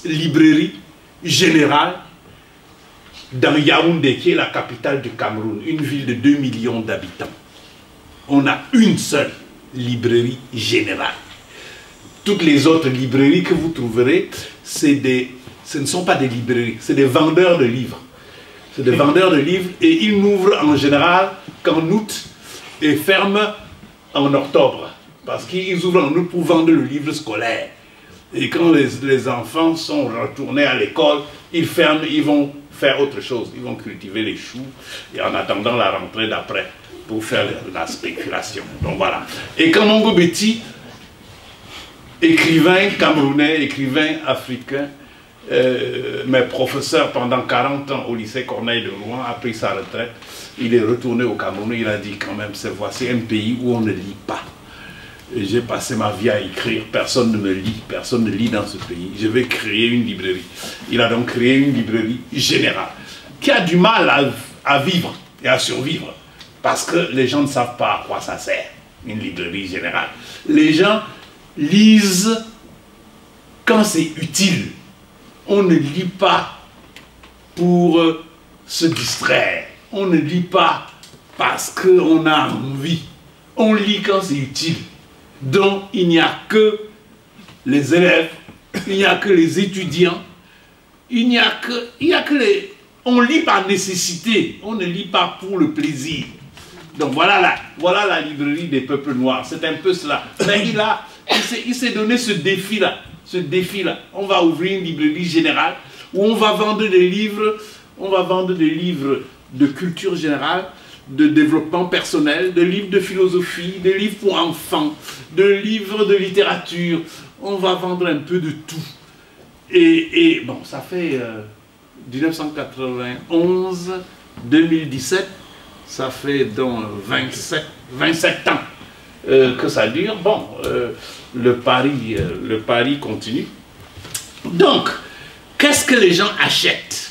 librairie générale dans Yaoundé, qui est la capitale du Cameroun, une ville de 2 millions d'habitants. On a une seule librairie générale. Toutes les autres librairies que vous trouverez, ce ne sont pas des librairies, c'est des vendeurs de livres. C'est des vendeurs de livres et ils n'ouvrent en général qu'en août et ferment en octobre. Parce qu'ils ouvrent en août pour vendre le livre scolaire. Et quand les enfants sont retournés à l'école, ils ferment, ils vont faire autre chose. Ils vont cultiver les choux et en attendant la rentrée d'après pour faire la spéculation. Donc voilà. Et quand Mongo Betty, écrivain camerounais, écrivain africain, mais professeur pendant 40 ans au lycée Corneille de Rouen, a pris sa retraite. Il est retourné au Cameroun, il a dit quand même, voici un pays où on ne lit pas. J'ai passé ma vie à écrire, personne ne me lit, personne ne lit dans ce pays. Je vais créer une librairie. Il a donc créé une librairie générale qui a du mal à vivre et à survivre parce que les gens ne savent pas à quoi ça sert. une librairie générale. Les gens lisent quand c'est utile. On ne lit pas pour se distraire. On ne lit pas parce qu'on a envie. On lit quand c'est utile. Donc il n'y a que les élèves, il n'y a que les étudiants, il n'y a que les... On lit par nécessité, on ne lit pas pour le plaisir. Donc voilà la librairie des peuples noirs, c'est un peu cela. Mais il s'est donné ce défi-là. On va ouvrir une librairie générale où on va vendre des livres, de culture générale, de développement personnel, de livres de philosophie, de livres pour enfants, de livres de littérature. On va vendre un peu de tout. Et bon, ça fait 1991, 2017, ça fait donc 27 ans que ça dure. Bon, le pari continue. Donc, qu'est-ce que les gens achètent?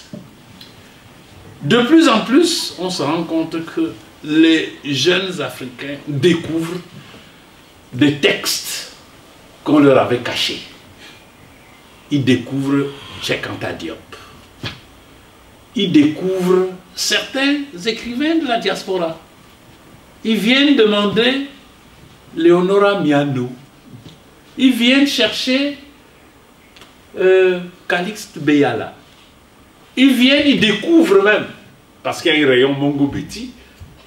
De plus en plus, on se rend compte que les jeunes Africains découvrent des textes qu'on leur avait cachés. Ils découvrent Cheikh Anta Diop. Ils découvrent certains écrivains de la diaspora. Ils viennent demander Léonora Miano. Ils viennent chercher Calixte Beyala. Ils viennent, ils découvrent même, parce qu'il y a un rayon Mongo Betty,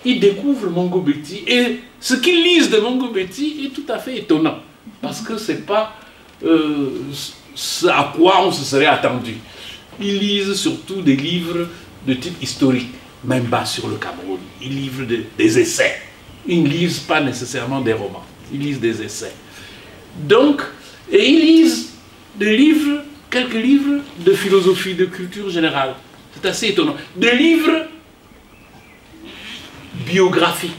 ils découvrent Mongo Betty. Et ce qu'ils lisent de Mongo Betty est tout à fait étonnant, parce que ce n'est pas ce à quoi on se serait attendu. Ils lisent surtout des livres de type historique, même bas sur le Cameroun. Ils lisent des essais. Ils ne lisent pas nécessairement des romans, ils lisent des essais. Donc, et ils lisent des livres, quelques livres de philosophie, de culture générale. C'est assez étonnant. Des livres biographiques.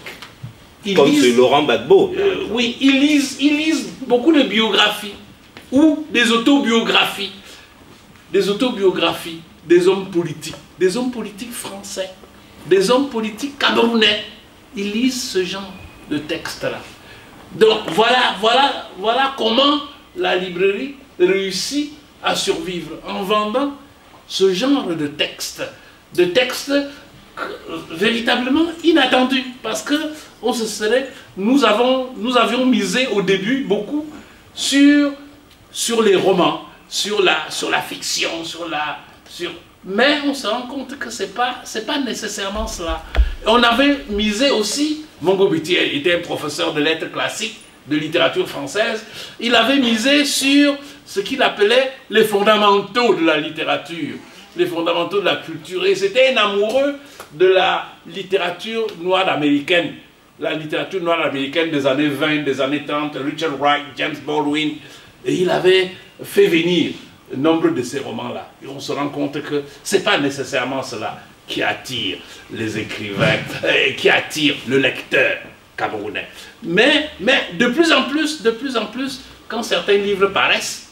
Comme ce Laurent Gbagbo. Oui, ils lisent beaucoup de biographies ou des autobiographies. Des autobiographies des hommes politiques français, des hommes politiques camerounais. Ils lisent ce genre de texte-là. Donc voilà comment la librairie réussit à survivre en vendant ce genre de textes véritablement inattendus, parce que nous avions misé au début beaucoup sur les romans, sur la fiction, mais on se rend compte que c'est pas nécessairement cela. On avait misé aussi, Mongo Betty était un professeur de lettres classiques, de littérature française, il avait misé sur ce qu'il appelait les fondamentaux de la littérature, les fondamentaux de la culture, et c'était un amoureux de la littérature noire américaine, la littérature noire américaine des années 20, des années 30, Richard Wright, James Baldwin, et il avait fait venir nombre de ces romans-là. Et on se rend compte que ce n'est pas nécessairement cela qui attire les écrivains, qui attire le lecteur camerounais. Mais de plus en plus, quand certains livres paraissent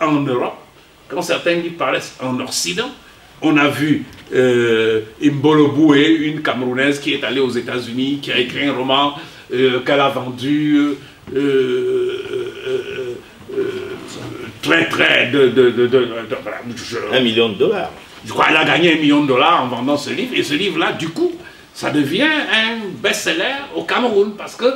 en Europe, quand certains livres paraissent en Occident, on a vu Imbolo Boué, une Camerounaise qui est allée aux États-Unis, qui a écrit un roman qu'elle a vendu très $1 million. Je crois qu'elle a gagné $1 million en vendant ce livre, et ce livre-là, du coup, ça devient un best-seller au Cameroun, parce que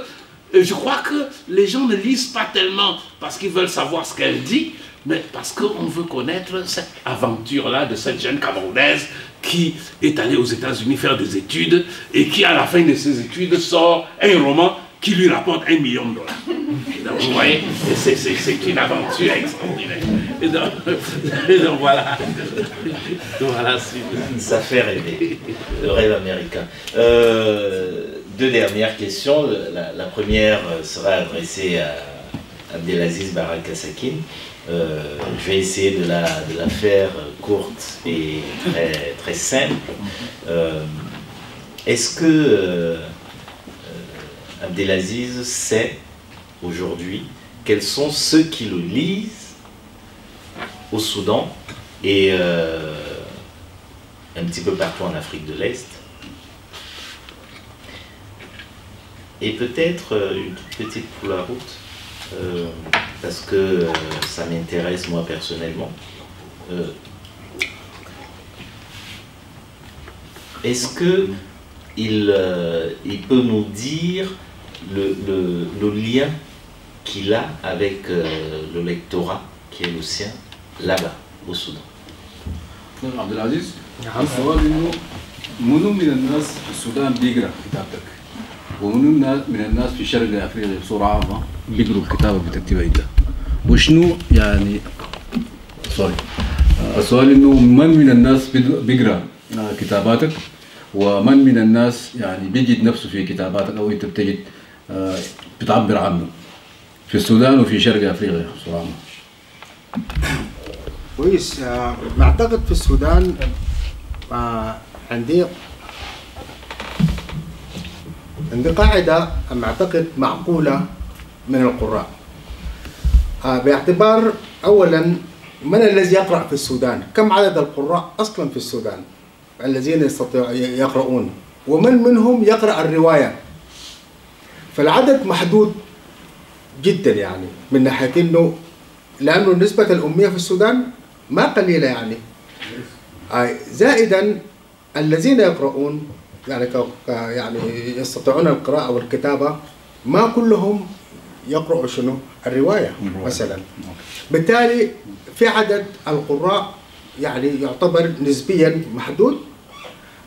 je crois que les gens ne lisent pas tellement parce qu'ils veulent savoir ce qu'elle dit, mais parce qu'on veut connaître cette aventure-là de cette jeune Camerounaise qui est allée aux États-Unis faire des études, et qui, à la fin de ses études, sort un roman qui lui rapporte $1 million. Donc, vous voyez, c'est une aventure extraordinaire. Et donc voilà. Ça fait rêver, le rêve américain. Deux dernières questions. La première sera adressée à Abdelaziz Baraka-Sakine. Je vais essayer de la faire courte et très simple. Est-ce que Abdelaziz sait aujourd'hui quels sont ceux qui le lisent au Soudan et un petit peu partout en Afrique de l'Est? Et peut-être une toute petite pour la route, parce que ça m'intéresse moi personnellement. Est-ce qu'il peut nous dire le lien qu'il a avec le lectorat qui est le sien là-bas au Soudan? عبد العزيز السؤال انه منو من الناس في السودان بيقرا كتابتك ومنو من الناس في شرق افريقيا بصوره عامه بيقروا الكتابه اللي بتكتبها انت وشنو يعني سوري السؤال انه من الناس بيقرا كتاباتك ومن من الناس يعني بيجد نفسه في كتاباتك او انت بتجد بتعبر عنه في السودان وفي شرق افريقيا بصوره عامه. كويس. بعتقد في السودان عندي قاعدة أعتقد معقولة من القراء، باعتبار أولا من الذي يقرأ في السودان؟ كم عدد القراء أصلا في السودان الذين يقرؤون؟ ومن منهم يقرأ الرواية؟ فالعدد محدود جدا يعني من ناحية إنه لأنه نسبة الأمية في السودان ما قليلة يعني. زائدا الذين يقرؤون يعني يستطيعون القراءة والكتابة ما كلهم يقرأوا شنو؟ الرواية مثلا. بالتالي في عدد القراء يعني يعتبر نسبيا محدود.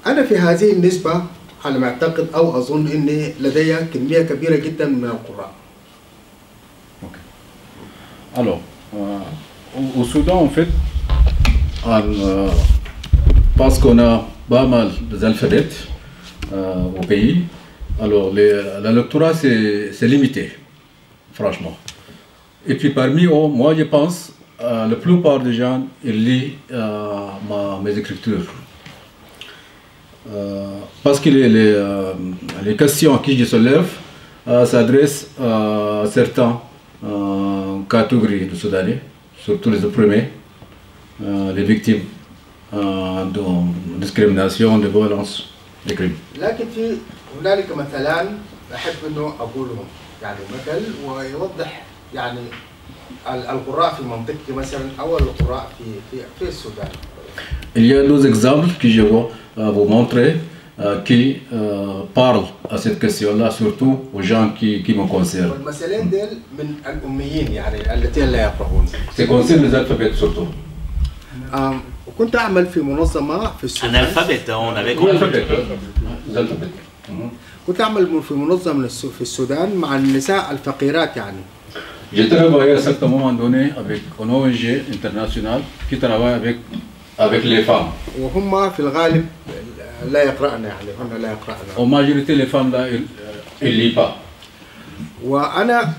أنا في هذه النسبة على ما أعتقد أو أظن أني لدي كمية كبيرة جدا من القراء. Alors, au Soudan, en fait, parce qu'on a pas mal d'alphabets au pays, alors la lectorat c'est limité, franchement. Et puis parmi eux, moi je pense, la plupart des gens ils lisent mes écritures. Parce que les questions qui je soulève s'adressent à certains catégories de Soudanais, surtout les opprimés, les victimes de discrimination, de violence, de crimes. لكن هنالك مثلان أحب إنه أقولهم يعني مثل ويوضح يعني القراء في منطقتي مثلا أو القراء في السودان. Il y a deux exemples que je vais vous montrer qui parlent à cette question-là, surtout aux gens qui me concernent. والمثلين دول من الأميين يعني الذين لا يقرؤون. C'est concerne les alphabets surtout. كنت أعمل في منظمة في السودان. Analphabète, on avait compris. كنت أعمل في منظمة في السودان مع النساء الفقيرات يعني. J'ai travaillé à un certain moment donné avec une ONG internationale qui travaille avec les femmes. وهم في الغالب لا يقرأن يعني هن لا يقرأن. En majorité les femmes là ils lisent pas. وأنا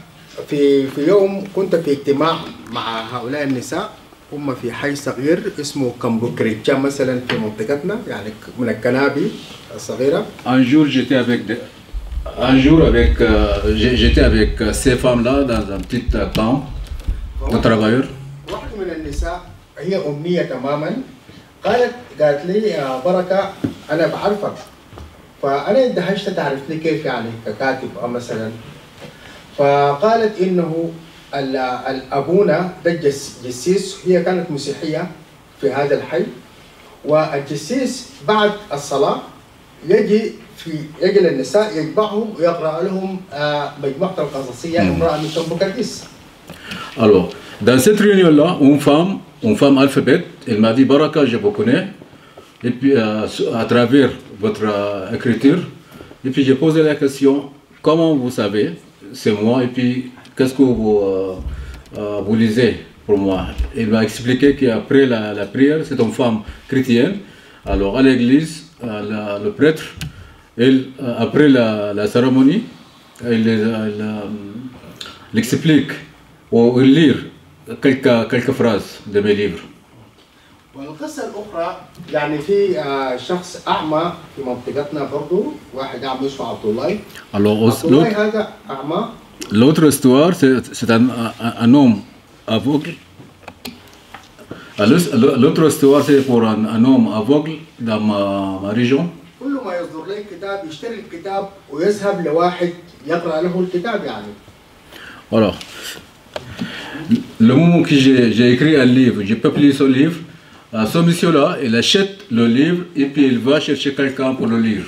في يوم كنت في اجتماع مع هؤلاء النساء هم في حي صغير اسمه كامبوكريتشا مثلا في منطقتنا يعني من الكنابي الصغيرة. Un jour j'étais avec ces femmes-là dans un petit camp de travailleurs. واحدة من النساء هي أمنية تماما قالت لي يا بركة أنا بعرفك فأنا اندهشت تعرفني كيف يعني ككاتب مثلا. فقالت إنه الأبونا ده جسيس هي كانت مسيحية في هذا الحي والجسيس بعد الصلاة يجي للنساء يجمعهم ويقرأ لهم مجموعة القصصية امرأة من كامبوكاديس. Alors, dans cette réunion-là, une femme alphabète, elle m'a dit Baraka, je vous connais, et puis à travers votre écriture, et puis j'ai posé la question comment vous savez, c'est moi, et puis qu'est-ce que vous lisez pour moi? Elle m'a expliqué qu'après la prière, c'est une femme chrétienne, alors à l'église, le prêtre, après la cérémonie, il explique ou il lit quelques phrases de mes livres. والقصة الأخرى يعني في شخص أعمى في منطقتنا برضو واحد أعمى اسمه عبد الله. Alors, عبد الله هذا أعمى. L'autre histoire, c'est un homme aveugle. L'autre histoire, c'est pour un homme aveugle dans ma région. كل ما يصدر لي كتاب يشتري الكتاب ويذهب لواحد يقرأ له الكتاب يعني. Alors, le moment que j'ai écrit un livre, j'ai publié ce livre, ce monsieur-là, il achète le livre et puis il va chercher quelqu'un pour le lire.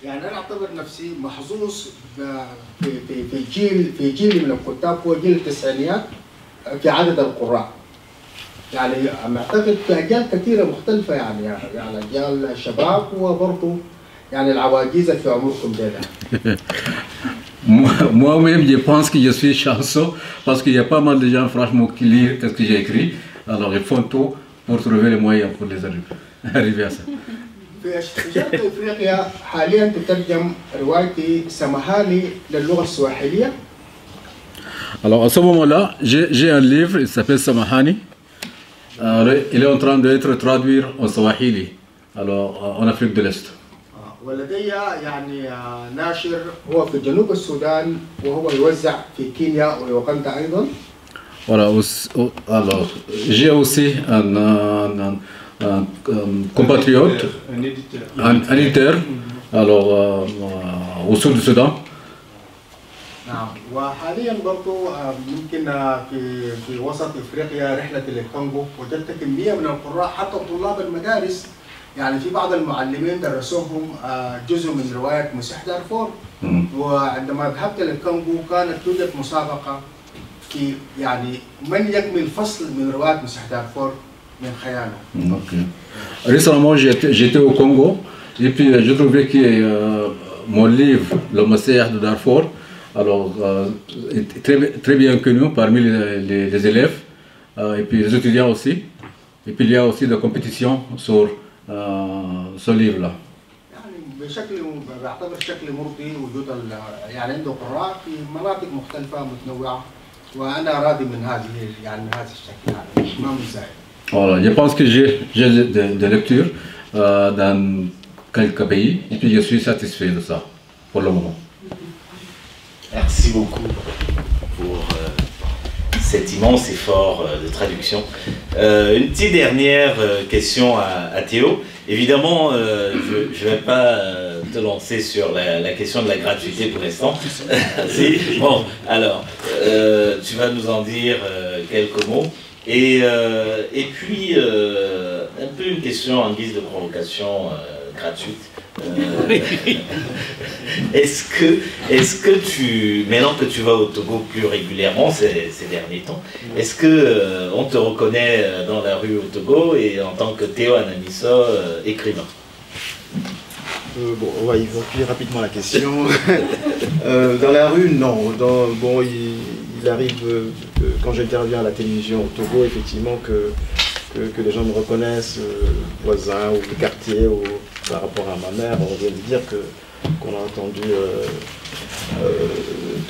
يعني أنا أعتبر نفسي محظوظ في جيل من الكتاب، هو جيل التسعينيات في عدد القراء. يعني أعتقد في أجيال كثيرة مختلفة يعني أجيال الشباب وبرضه يعني العواجيز في عمركم ده. Moi-même, je pense que je suis chanceux parce qu'il y a pas mal de gens, franchement, qui lisent ce que j'ai écrit. Alors, ils font tout pour trouver les moyens pour les arriver à ça. في شرق افريقيا حاليا تترجم روايتي سمهاني للغه السواحليه. Alors, à ce moment-là, j'ai un livre, il s'appelle Samahani. Il est en train d'être traduit en Swahili, alors en Afrique de l'Est. ولدي يعني ناشر هو في جنوب السودان وهو يوزع في كينيا ويوغندا ايضا. Voilà, alors j'ai aussi un compatriote, un éditeur, alors au sud du Soudan. نعم، وحاليا برضو يمكن في وسط افريقيا رحله للكونغو وجدت كميه من القراء حتى طلاب المدارس، يعني في بعض المعلمين درسوهم جزء من روايه مسيح دارفور. وعندما ذهبت للكونغو كانت توجد مسابقه في يعني من يكمل فصل من روايه مسيح دارفور من خياله. Récemment, j'étais au Congo et puis je trouvais que mon livre, Le Messie de Darfour, alors est très bien connu parmi les élèves et puis les étudiants aussi. Et puis il y a aussi des compétitions sur ce livre-là. يعني بشكل بعتبر شكل مرضي وجود يعني عنده قراء في مناطق مختلفة متنوعة، وأنا راضي من هذا الشكل يعني ما مزعج. Voilà, je pense que j'ai des lectures dans quelques pays et puis je suis satisfait de ça pour le moment. Merci beaucoup pour cet immense effort de traduction. Une petite dernière question à Théo. Évidemment, je ne vais pas te lancer sur la question de la gratuité pour l'instant. Si. Bon, alors, tu vas nous en dire quelques mots. Et puis, un peu une question en guise de provocation gratuite. Est-ce que maintenant que tu vas au Togo plus régulièrement ces derniers temps, est-ce que on te reconnaît dans la rue au Togo et en tant que Théo Anamiso, écrivain? Bon, on va évoquer rapidement la question. Dans la rue, non. Bon, il arrive, quand j'interviens à la télévision au Togo, effectivement, que les gens me reconnaissent, voisins ou le quartier, ou par rapport à ma mère, on vient de dire qu'on a entendu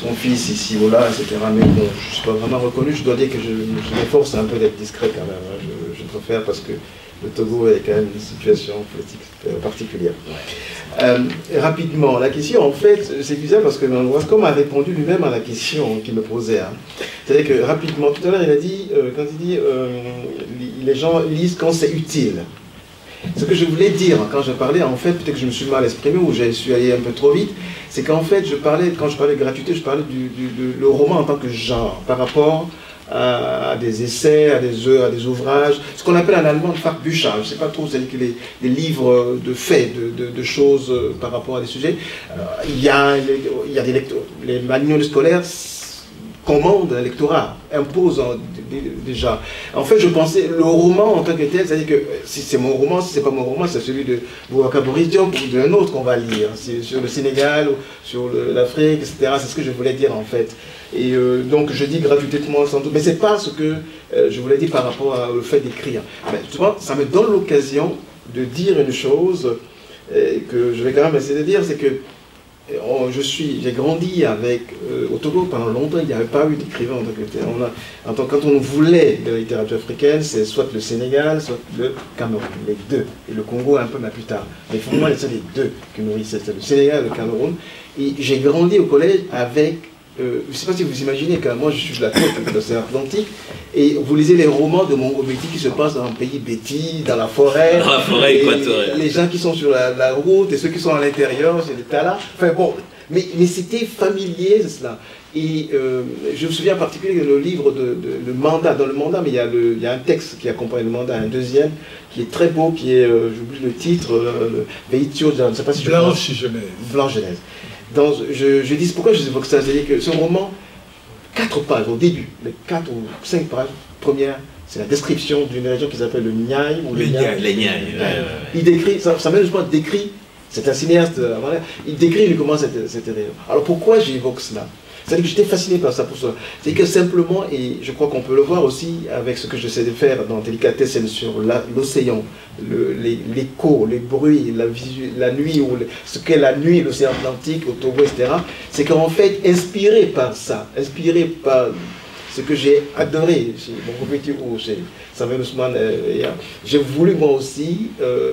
ton fils ici ou là, etc. Mais bon, je ne suis pas vraiment reconnu. Je dois dire que je m'efforce un peu d'être discret quand même. Hein. Je préfère parce que le Togo est quand même une situation politique particulière. Rapidement, la question, en fait, c'est bizarre parce que Wascom a répondu lui-même à la question qu'il me posait. Hein. C'est-à-dire que rapidement, tout à l'heure, il a dit, quand il dit les gens lisent quand c'est utile. Ce que je voulais dire quand je parlais, en fait, peut-être que je me suis mal exprimé ou je suis allé un peu trop vite, c'est qu'en fait, quand je parlais de gratuité, je parlais le roman en tant que genre, par rapport à des essais, à des ouvrages, ce qu'on appelle en allemand le Fachbücher. Je ne sais pas trop, c'est-à-dire que les livres de faits, de choses par rapport à des sujets. Il y a des lecteurs, les manuels scolaires commandent un lectorat, imposent déjà. En fait, je pensais, le roman en tant que tel, c'est-à-dire que si c'est mon roman, si c'est pas mon roman, c'est celui de Boubacar Boris Diop ou d'un autre qu'on va lire, sur le Sénégal, ou sur l'Afrique, etc. C'est ce que je voulais dire en fait. Et donc je dis gratuitement sans doute, mais c'est pas ce que je voulais dire par rapport au fait d'écrire. Mais souvent, ça me donne l'occasion de dire une chose que je vais quand même essayer de dire, c'est que j'ai grandi avec, au Togo pendant longtemps, il n'y avait pas eu d'écrivain en tant que tel. Quand on voulait de la littérature africaine, c'est soit le Sénégal, soit le Cameroun, les deux. Et le Congo un peu plus tard. Mais pour moi, c'est les deux qui nourrissaient, le Sénégal et le Cameroun. Et j'ai grandi au collège avec, je ne sais pas si vous imaginez, car moi je suis de la côte de l'océan Atlantique, et vous lisez les romans de Mongo Betty qui se passent dans un pays Betty, dans la forêt. Dans la forêt équatoriale. Les gens qui sont sur la route et ceux qui sont à l'intérieur, c'est des talas. Enfin bon, Mais c'était familier, cela. Et je me souviens en particulier de le livre le mandat. Dans le mandat, mais il y a un texte qui accompagne le mandat, un deuxième, qui est très beau, qui est, j'oublie le titre, Veitio, je ne sais pas si je Blanche Genèse. Blanche Genèse. Je dis pourquoi je évoque ça, c'est-à-dire que ce roman, 4 pages au début, les 4 ou 5 pages premières, c'est la description d'une région qui s'appelle le Niayes ou le Niayes. Les Niayes. Il décrit, ça malheureusement décrit, c'est un cinéaste, il décrit comment cette région. Alors pourquoi j'évoque cela? C'est-à-dire que j'étais fasciné par ça pour ça. C'est que simplement, et je crois qu'on peut le voir aussi avec ce que j'essaie de faire dans Délicatessen sur l'océan, l'écho, les bruits, la nuit, ou ce qu'est la nuit, l'océan Atlantique, au Togo, etc. C'est qu'en fait, inspiré par ça, inspiré par ce que j'ai adoré chez mon vécu ou chez Samuel Ousmane, j'ai voulu moi aussi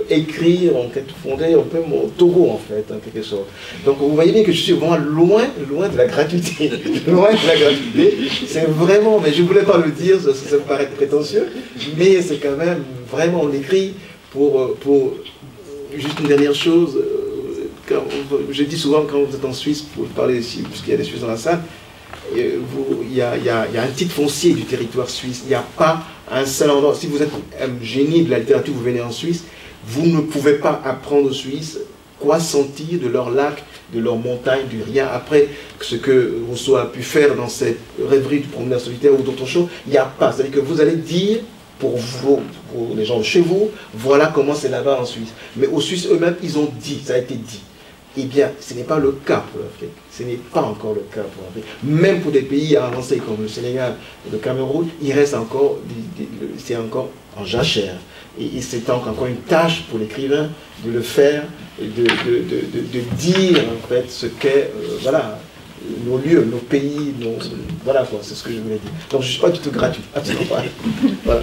écrire, en fait, fonder un peu mon Togo en fait, en quelque sorte. Donc vous voyez bien que je suis vraiment loin de la gratuité. Loin de la gratuité. C'est vraiment, mais je ne voulais pas le dire, ça me paraît prétentieux, mais c'est quand même vraiment, on écrit pour juste une dernière chose. Je dis souvent quand vous êtes en Suisse, pour parler ici, puisqu'il y a des Suisses dans la salle, il y a un titre foncier du territoire suisse. Il n'y a pas un seul endroit. Si vous êtes un génie de la littérature, vous venez en Suisse, vous ne pouvez pas apprendre aux Suisses quoi sentir de leurs lacs, de leurs montagnes, du rien. Après, ce que Rousseau a pu faire dans ses rêveries du promeneur solitaire ou d'autres choses, il n'y a pas. C'est-à-dire que vous allez dire, pour les gens de chez vous, voilà comment c'est là-bas en Suisse. Mais aux Suisses eux-mêmes, ils ont dit, ça a été dit. Eh bien, ce n'est pas le cas pour l'Afrique. Ce n'est pas encore le cas pour l'Afrique. Même pour des pays avancés comme le Sénégal et le Cameroun, il reste encore, c'est encore en jachère. Et c'est encore une tâche pour l'écrivain de le faire, et de dire en fait ce qu'est, voilà, nos lieux, nos pays, voilà quoi, c'est ce que je voulais dire. Donc je ne suis pas du tout gratuit, absolument pas. Voilà.